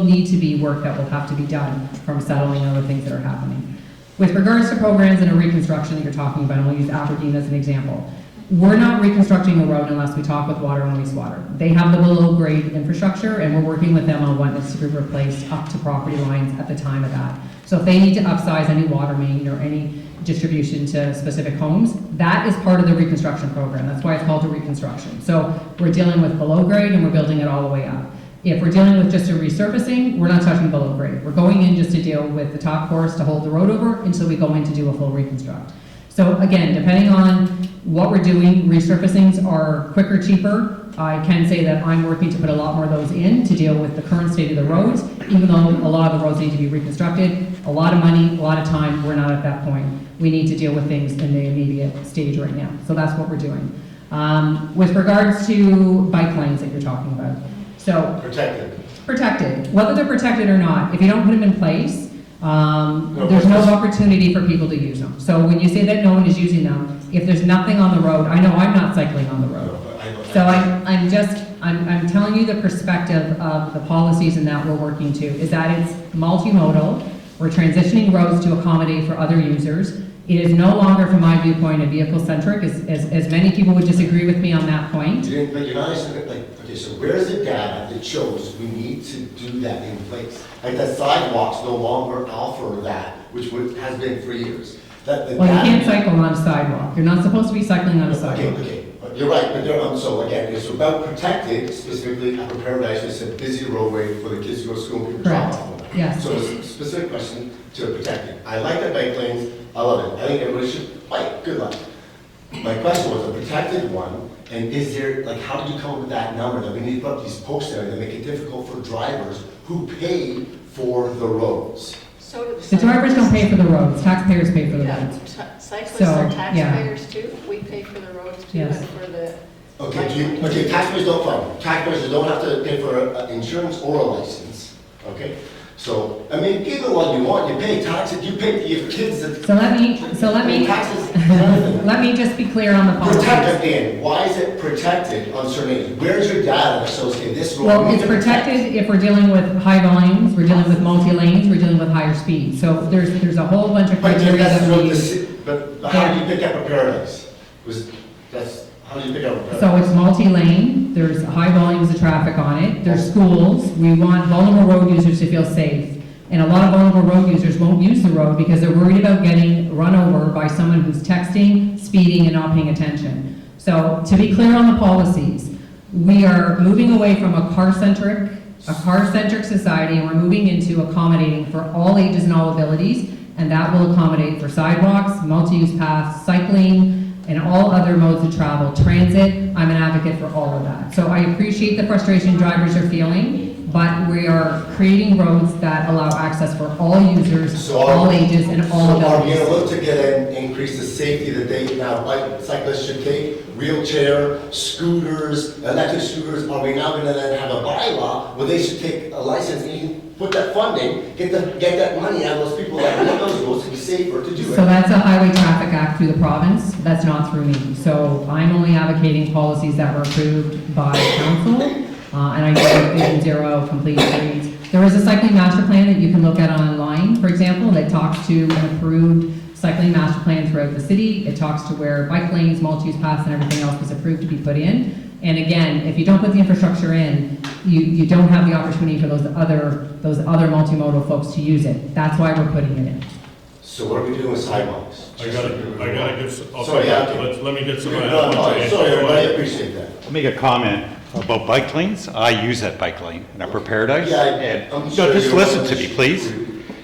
need to be work that will have to be done from settling other things that are happening. With regards to programs and a reconstruction that you're talking about, and we'll use Aberdeen as an example. We're not reconstructing a road unless we talk with water and wastewater. They have the below grade infrastructure, and we're working with them on what needs to be replaced up to property lines at the time of that. So if they need to upsize any water main or any distribution to specific homes, that is part of the reconstruction program. That's why it's called a reconstruction. So we're dealing with below grade, and we're building it all the way up. If we're dealing with just a resurfacing, we're not touching below grade. We're going in just to deal with the top course to hold the road over until we go in to do a full reconstruct. So again, depending on what we're doing, resurfacings are quicker, cheaper. I can say that I'm working to put a lot more of those in to deal with the current state of the roads, even though a lot of the roads need to be reconstructed. A lot of money, a lot of time, we're not at that point. We need to deal with things in the immediate stage right now. So that's what we're doing. With regards to bike lanes that you're talking about. So protected. Whether they're protected or not, if you don't put them in place, there's no opportunity for people to use them. So when you say that no one is using them, if there's nothing on the road, I know I'm not cycling on the road. So I'm telling you the perspective of the policies and that we're working to, is that it's multimodal. We're transitioning roads to accommodate for other users. It is no longer, from my viewpoint, a vehicle-centric, as many people would disagree with me on that point.
But you're not understanding, okay, so where's the data that shows we need to do that in place? Like the sidewalks no longer offer that, which has been for years.
Well, you can't cycle on a sidewalk. You're not supposed to be cycling on a sidewalk.
Okay, you're right, but so again, it's about protected, specifically Upper Paradise, it's a busy roadway for the kids to go to school and people drop off.
Yes.
So it's a specific question to protecting. I like the bike lanes, I love it. I think everybody should bike, good luck. My question was a protected one, and is there, like, how did you come up with that number that we need to put up these posts there that make it difficult for drivers who pay for the roads?
So do
the drivers don't pay for the roads, taxpayers pay for the roads.
Cyclists
So,
are taxpayers too? We pay for the roads too,
Yes.
and for the...
Okay, taxpayers don't fund. Taxpayers don't have to pay for insurance or a license, okay? So, I mean, give the one you want, you pay taxes, you pay your kids.
So let me
Taxes.
let me just be clear on the policy.
Protected, Dan, why is it protected on certain areas? Where's your data that shows, okay, this road?
Well, it's protected if we're dealing with high volumes, we're dealing with multi-lanes, we're dealing with higher speed. So there's a whole bunch of criteria that we use.
But how do you pick up a paradise? How do you pick up a paradise?
So it's multi-lane, there's high volumes of traffic on it, there's schools, we want vulnerable road users to feel safe. And a lot of vulnerable road users won't use the road because they're worried about getting run over by someone who's texting, speeding, and not paying attention. So to be clear on the policies, we are moving away from a car-centric society, and we're moving into accommodating for all ages and all abilities, and that will accommodate for sidewalks, multi-use paths, cycling, and all other modes of travel. Transit, I'm an advocate for all of that. So I appreciate the frustration drivers are feeling, but we are creating roads that allow access for all users, all ages, and all
abilities. So are we going to look to get an increase the safety that they now cyclists should take? Wheelchair, scooters, electric scooters, are we now going to then have a bylaw where they should take a license and you can put that funding, get that money out of those people that want those roads to be safer to do it?
So that's a Highway Traffic Act through the province, that's not through me. So I'm only advocating policies that were approved by council. And I know Vision Zero, complete streets. There is a cycling master plan that you can look at online, for example, that talks to an approved cycling master plan throughout the city. It talks to where bike lanes, multi-use paths, and everything else was approved to be put in. And again, if you don't put the infrastructure in, you don't have the opportunity for those other multimodal folks to use it. That's why we're putting it in.
So what are we doing with sidewalks?
I gotta give some, okay,
Sorry, yeah.
let me get some.
No, sorry, everybody, I appreciate that.
Let me make a comment about bike lanes. I use that bike lane in Upper Paradise.
Yeah,
And
I'm
no,
sure
just
you're
listen
on
to
this.
me, please.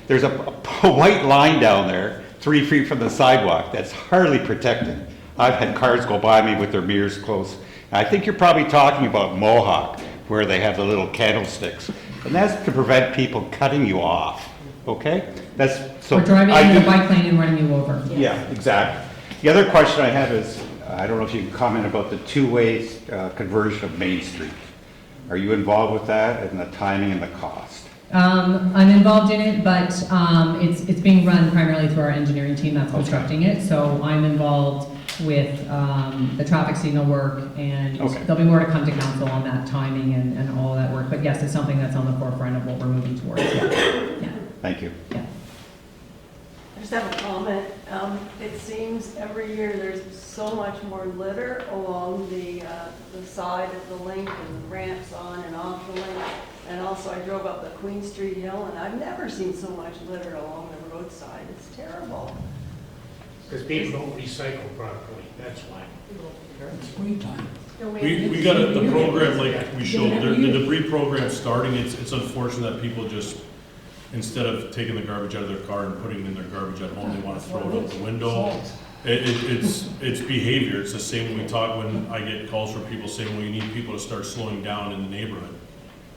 There's a white line down there, 3 feet from the sidewalk, that's hardly protected. I've had cars go by me with their mirrors closed. I think you're probably talking about Mohawk, where they have the little candlesticks. And that's to prevent people cutting you off, okay? That's, so.
Or driving
I
in the
do-
bike lane and running you over.
Yeah, exactly. The other question I have is, I don't know if you can comment about the two-way conversion of Main Street. Are you involved with that and the timing and the cost?
I'm involved in it, but it's being run primarily through our engineering team that's constructing it. So I'm involved with the traffic signal work, and
Okay.
there'll be more to come to council on that timing and all of that work. But yes, it's something that's on the forefront of what we're moving towards. Yeah.
Thank you.
Yeah.
I just have a comment. It seems every year there's so much more litter along the side of the link and the ramps on and off the link. And also I drove up the Queen Street Hill and I've never seen so much litter along the roadside. It's terrible.
Because people don't recycle properly, that's why.
It's springtime.
We got the program, like we showed, the debris program starting, it's unfortunate that people just, instead of taking the garbage out of their car and putting it in their garbage at home, they want to throw it out the window. It's behavior. It's the same when we talk, when I get calls from people saying, well, you need people to start slowing down in the neighborhood.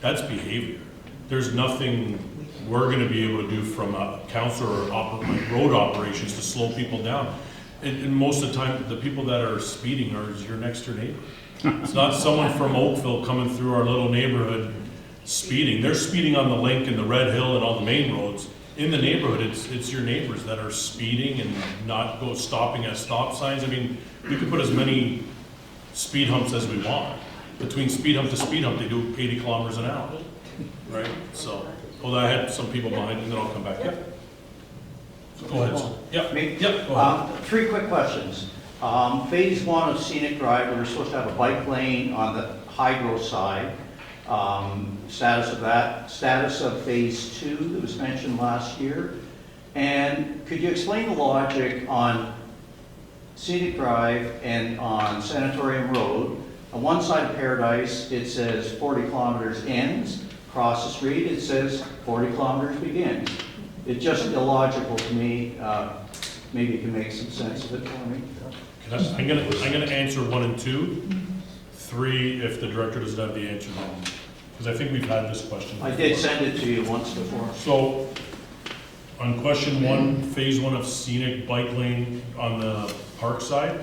That's behavior. There's nothing we're gonna be able to do from a council or like road operations to slow people down. And most of the time, the people that are speeding are your next door neighbor. It's not someone from Oakville coming through our little neighborhood speeding. They're speeding on the Link and the Red Hill and all the main roads. In the neighborhood, it's your neighbors that are speeding and not stopping at stop signs. I mean, we could put as many speed humps as we want. Between speed hump to speed hump, they do 80 kilometers an hour, right? So, well, I had some people behind, and then I'll come back. Yep. Go ahead. sir. Yep. Yep. Go ahead.
3 quick questions. Phase 1 of Scenic Drive, we were supposed to have a bike lane on the hydro side. Status of that, status of phase 2 that was mentioned last year. And could you explain the logic on Scenic Drive and on Sanatorium Road? On one side of Paradise, it says 40 kilometers ends. Across the street, it says 40 kilometers begins. It's just illogical to me. Maybe you can make some sense of it for me.
I'm gonna answer 1 and 2. 3, if the director doesn't have the answer, then, because I think we've had this question before.
I did send it to you once before.
So, on question 1, phase 1 of scenic bike lane on the park side.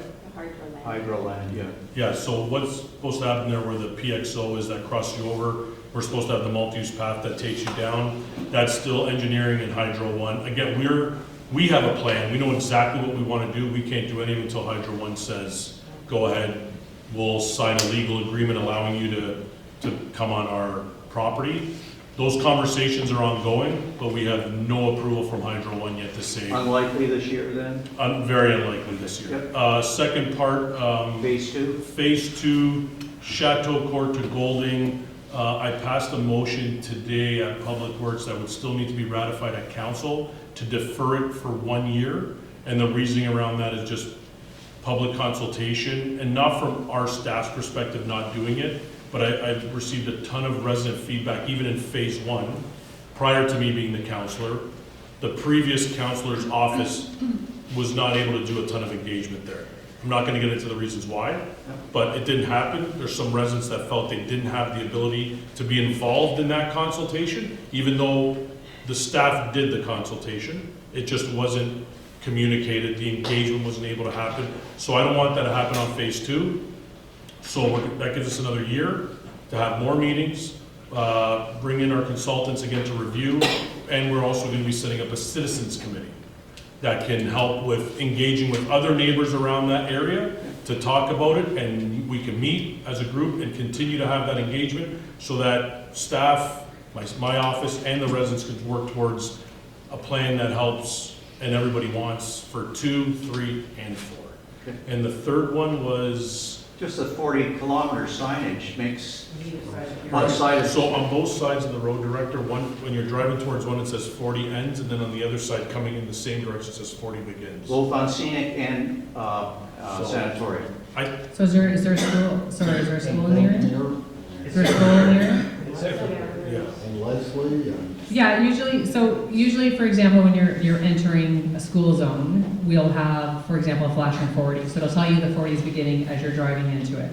Hydro land, yeah.
Yeah, so what's supposed to happen there where the PXO is that crosses you over? We're supposed to have the multi-use path that takes you down. That's still engineering and Hydro 1. Again, we have a plan. We know exactly what we want to do. We can't do anything until Hydro 1 says, go ahead. We'll sign a legal agreement allowing you to come on our property. Those conversations are ongoing, but we have no approval from Hydro 1 yet to say.
Unlikely this year then?
Very unlikely this year.
Yep.
Second part.
Phase 2?
Phase 2, Chateau Court to Golding. I passed a motion today at Public Works that would still need to be ratified at council to defer it for 1 year. And the reasoning around that is just public consultation, and not from our staff's perspective not doing it, but I've received a ton of resident feedback, even in phase 1, prior to me being the counselor. The previous counselor's office was not able to do a ton of engagement there. I'm not gonna get into the reasons why, but it didn't happen. There's some residents that felt they didn't have the ability to be involved in that consultation, even though the staff did the consultation. It just wasn't communicated, the engagement wasn't able to happen. So I don't want that to happen on phase 2. So that gives us another year to have more meetings, bring in our consultants again to review, and we're also going to be setting up a citizens committee that can help with engaging with other neighbors around that area to talk about it, and we can meet as a group and continue to have that engagement so that staff, my office, and the residents can work towards a plan that helps and everybody wants for 2, 3, and 4.
Okay.
And the third one was,
Just the 40-kilometer signage makes one side of...
so on both sides of the road, Director, one, when you're driving towards one, it says 40 ends, and then on the other side, coming in the same direction, it says 40 begins.
Both on scenic and sanatorium.
So is there a school, sorry, is there a school in the area? Is there a school in the area?
Yeah.
And Leslie, and
Yeah, usually, for example, when you're entering a school zone, we'll have, for example, a flashing 40. So it'll tell you the 40 is beginning as you're driving into it.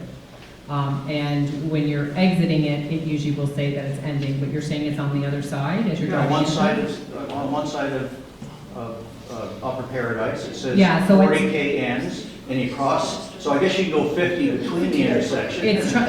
And when you're exiting it, it usually will say that it's ending, but you're saying it's on the other side as you're
Yeah,
driving into it?
on one side of Upper Paradise, it says
Yeah, so it's-
40K ends, and you cross, so I guess you can go 50 between the intersection.
It's trying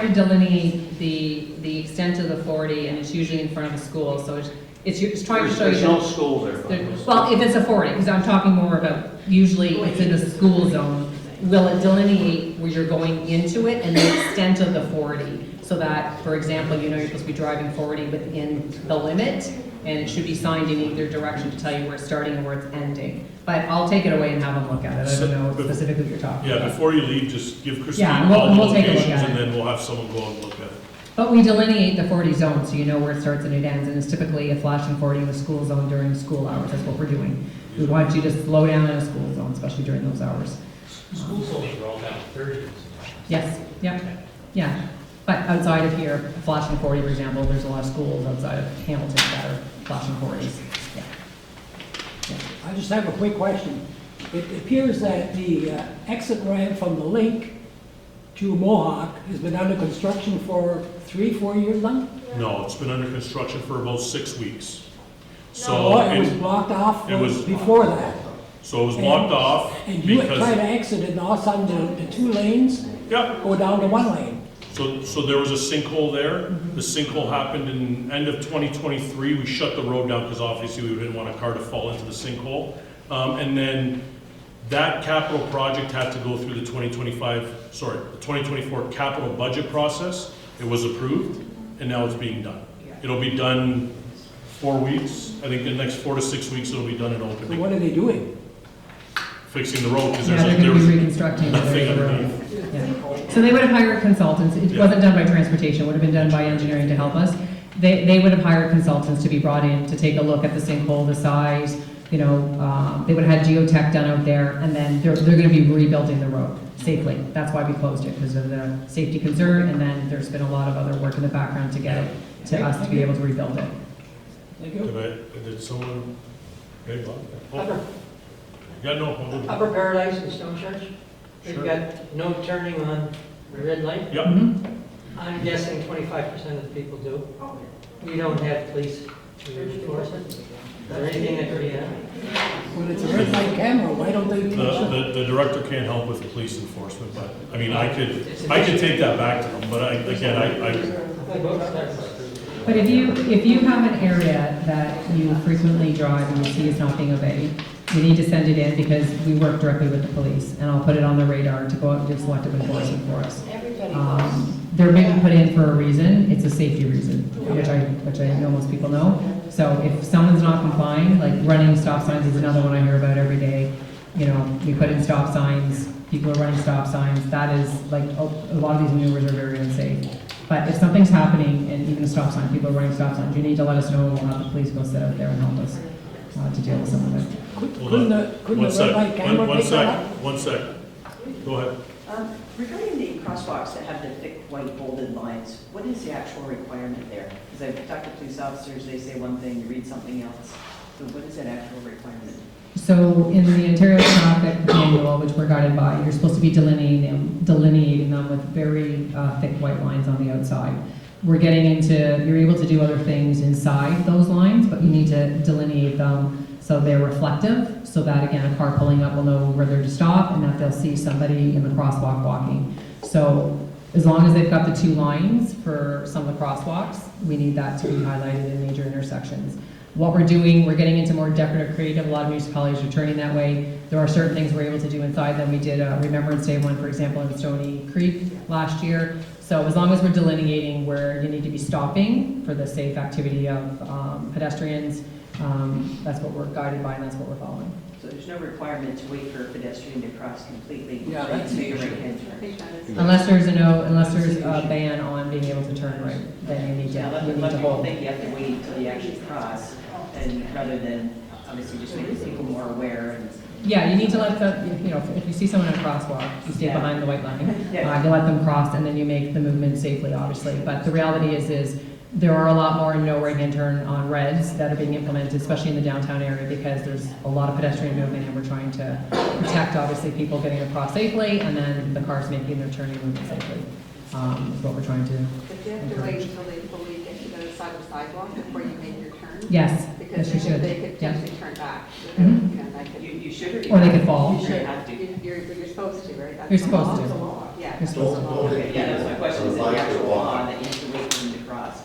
to delineate the extent of the 40, and it's usually in front of a school, so it's trying to show you.
There's no school there.
Well, if it's a 40, because I'm talking more about, usually it's in a school zone, will it delineate where you're going into it and the extent of the 40? So that, for example, you know you're supposed to be driving 40 within the limit, and it should be signed in either direction to tell you where it's starting and where it's ending. But I'll take it away and have them look at it. I don't know specifically what you're talking about.
Yeah, before you leave, just give Christine
Yeah,
all the
we'll take a look
locations,
at
and
it.
then we'll have someone go and look at it.
But we delineate the 40 zone, so you know where it starts and it ends, and it's typically a flashing 40 in the school zone during school hours. That's what we're doing. We want you to slow down in a school zone, especially during those hours.
School zones are all down 30.
Yes, yep, yeah. But outside of here, flashing 40, for example, there's a lot of schools outside of Hamilton that are flashing 40s. Yeah.
I just have a quick question. It appears that the exit ramp from the link to Mohawk has been under construction for 3-4 years now?
No, it's been under construction for about 6 weeks. So
Oh, it was blocked off before that.
So it was blocked off
And you had tried to
because,
exit it, and all of a sudden the 2 lanes
yeah,
go down to 1 lane.
so there was a sinkhole there. The sinkhole happened in end of 2023. We shut the road down because obviously we didn't want a car to fall into the sinkhole. And then that capital project had to go through the 2024 capital budget process. It was approved, and now it's being done. It'll be done 4 weeks. I think in the next 4 to 6 weeks, it'll be done and
So
open,
what are they doing?
fixing the road, because
Yeah, they're
there
gonna
was
be reconstructing.
nothing
the road.
underneath.
Yeah. So they would have hired consultants. It
Yeah.
wasn't done by transportation, it would have been done by engineering to help us. They would have hired consultants to be brought in to take a look at the sinkhole, the size, they would have had geotech done out there, and then they're gonna be rebuilding the road safely. That's why we closed it, because of the safety concern, and then there's been a lot of other work in the background to get it to us to be able to rebuild it.
Thank you.
Did someone, okay, Bob?
Upper,
Yeah, no,
Upper Paradise and Stone Church, they've got no turning on the red light.
Yep.
Mhm.
I'm guessing 25% of the people do. We don't have police to enforce it. Is there anything that could be done?
When it's a red light camera, why don't they?
The director can't help with police enforcement, but, I mean, I could take that back to them, but I.
But if you have an area that you frequently drive and you see is not being obeyed, you need to send it in because we work directly with the police, and I'll put it on the radar to go out and do selective enforcement for us. They're being put in for a reason, it's a safety reason, which I know most people know. So if someone's not complying, like running stop signs is another one I hear about every day. We put in stop signs, people are running stop signs, that is, like, a lot of these maneuvers are very unsafe. But if something's happening, and even a stop sign, people are running stop signs, you need to let us know, and we'll have the police go sit out there and help us to deal with some of it.
Couldn't the red light camera pick that up?
One second. Go ahead.
Regarding the crosswalks that have the thick white bolded lines, what is the actual requirement there? Because I've talked to police officers, they say one thing, you read something else. So what is that actual requirement?
So in the Ontario Traffic Manual, which we're guided by, you're supposed to be delineating them with very thick white lines on the outside. You're able to do other things inside those lines, but you need to delineate them so they're reflective, so that again, a car pulling up will know where they're to stop and that they'll see somebody in the crosswalk walking. So as long as they've got the 2 lines for some of the crosswalks, we need that to be highlighted in major intersections. What we're doing, we're getting into more decorative creative. A lot of municipalities are turning that way. There are certain things we're able to do inside them. We did a Remembrance Day one, for example, in Stony Creek last year. So as long as we're delineating where you need to be stopping for the safe activity of pedestrians, that's what we're guided by and that's what we're following.
So there's no requirement to wait for a pedestrian to cross completely.
Yeah, that's
into your
the issue.
right-hand turn.
Unless there's a ban on being able to turn right, then you need to,
Yeah,
you need
let
to
people
hold.
think you have to wait until you actually cross, and rather than obviously just making people more aware and.
Yeah, you need to let if you see someone in a crosswalk, you stay
Yeah.
behind the white line.
Yeah.
You let them cross and then you make the movement safely, obviously. But the reality is there are a lot more no right-hand turn on reds that are being implemented, especially in the downtown area, because there's a lot of pedestrian movement and we're trying to protect, obviously, people getting across safely and then the cars making their turning movement safely. Is what we're trying to
But you have to wait
encourage.
until they fully get to the other side of the sidewalk before you make your turn?
Yes,
Because
yes, you should.
they could
Yeah.
potentially turn back.
Mhm.
You know, that could-
You should or you
Or they
have
could
to?
fall.
You should have to.
You're supposed to, right? That's
You're
the
supposed
law.
to.
It's a law. Yeah.
You're supposed to.
Okay, yeah, that's my question, is it the actual law that you have to wait for them to cross?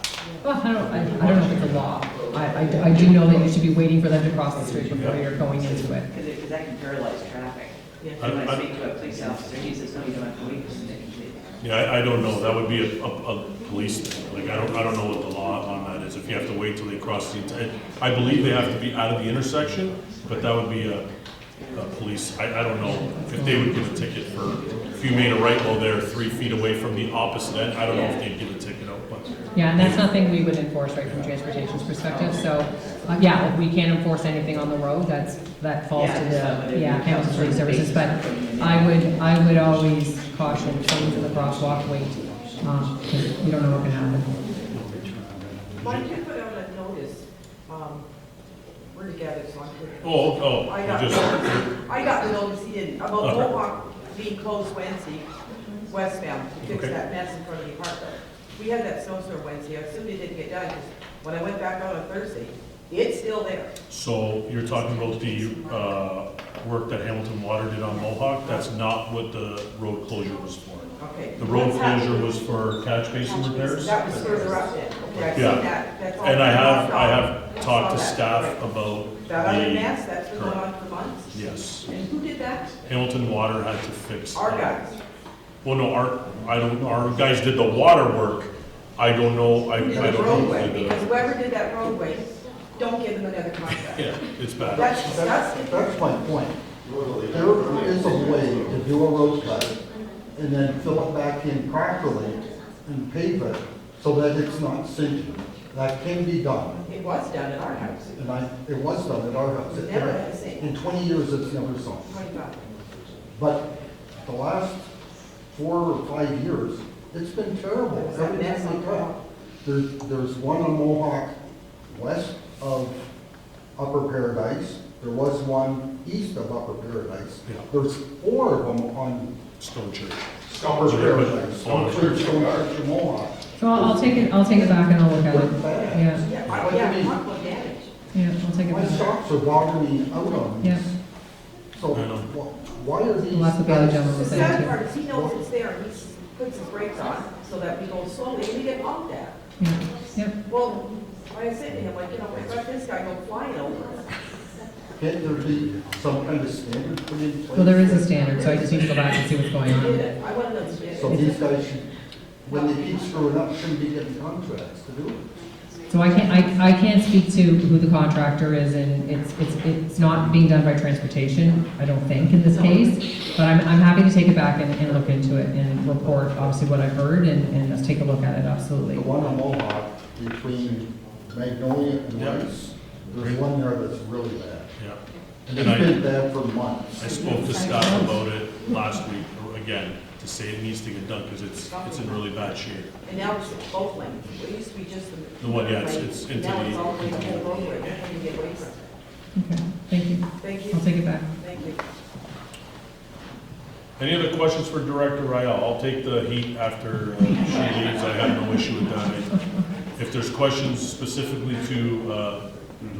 Well, I don't know if it's a law. I do know that you should be waiting for them to cross the street before you're going into it.
Because that can paralyze traffic. When I speak to a police officer, he says, no, you don't have to wait for them to complete.
Yeah, I don't know, that would be a police thing, like, I don't know what the law on that is, if you have to wait till they cross the entire, I believe they have to be out of the intersection, but that would be a police, I don't know if they would give a ticket for, if you made a right while they're 3 feet away from the opposite end, I don't know if they'd give a ticket out, but.
Yeah, and that's nothing we would enforce right from transportation's perspective. So, yeah, if we can't enforce anything on the road, that falls to the, Hamilton Police Services. But I would always caution someone in the crosswalk, wait, because you don't know what can happen.
Why did you put out a notice, we're together, so I'm good.
Oh,
I
you
got,
just,
I got the notice, he didn't, about
Okay.
Mohawk being closed Wednesday, westbound, to fix
Okay.
that mess in front of the apartment. We had that snowstorm Wednesday, I assumed it didn't get done, because when I went back out on Thursday, it's still there.
so you're talking about the, work that Hamilton Water did on Mohawk, that's not what the road closure was for.
Okay.
The road
What's
closure
happening?
was for catch basin repairs.
That was further up then, okay, I've
Yeah.
seen that, that's all.
And I have
I
talked to
saw that.
staff
Right.
about
That other
the,
mess, that's been going on for months?
yes.
And who did that?
Hamilton Water had to fix.
Our guys.
Well, no, our guys did the water work. I don't know, I
Who did
don't
the
know.
roadway,
who did
because
the-
whoever did that roadway, don't give them another contract.
Yeah, it's bad.
That's disgusting.
That's my point. There is a way to do a road cut and then fill it back in properly and pave it so that it's not sinking. That can be done.
It was done at our house.
And it was done at our house.
It never had a sink.
In 20 years, it's never sunk.
25.
But the last 4 or 5 years, it's been terrible.
It's a
Every
mess
time
on
we cut. There's one on Mohawk west of Upper Paradise. There was one east of Upper Paradise.
Yeah.
There's 4 of them on
Stone Church.
Upper Paradise.
Stone
Stone Church, Stone Church, and Mohawk.
So I'll take it back and I'll look at it.
Bad.
Yeah,
What damage?
yeah, I'll take it
My
back.
socks are bothering me out on these.
Yeah.
So
I know.
why are these?
Well, that's what the other gentleman
The
was saying
sad
too.
part is he knows it's there, and he puts his brakes on so that we go slowly, and we get honked at.
Yeah, yep.
Well, I said to him, like, you know, I got this guy go flying over us.
Can't there be some kind of standard put in place?
Well, there is a standard, so I just need to go back and see what's going
He
on.
did it. I want to know.
So these guys should, when they keep screwing up, shouldn't be getting contracts to do it.
So I can't speak to who the contractor is, and it's not being done by transportation, I don't think, in this case. But I'm happy to take it back and look into it and report, obviously, what I've heard, and let's take a look at it, absolutely.
The one on Mohawk between Magnolia and Rice, there's one there that's really bad.
Yeah.
And
And
it's been bad for months.
I spoke to staff about it last week, again, to say it needs to get done, because it's in really bad shape.
And now it's both lanes. It used to be just the.
The one, yeah,
lane.
it's into
Now it's
the-
all the way to the whole roadway. How can you get away from it?
Okay, thank you.
Thank you.
I'll take it back.
Thank you.
Any other questions for Director Rael? I'll take the heat after she leaves, I have no issue with that. If there's questions specifically to the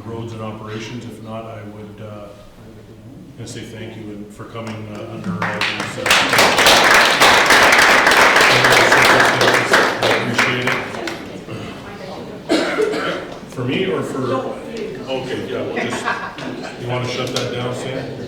roads and operations, if not, I would gonna say thank you for coming under these For me or for? Okay, yeah, we'll just, you want to shut that down, Sam?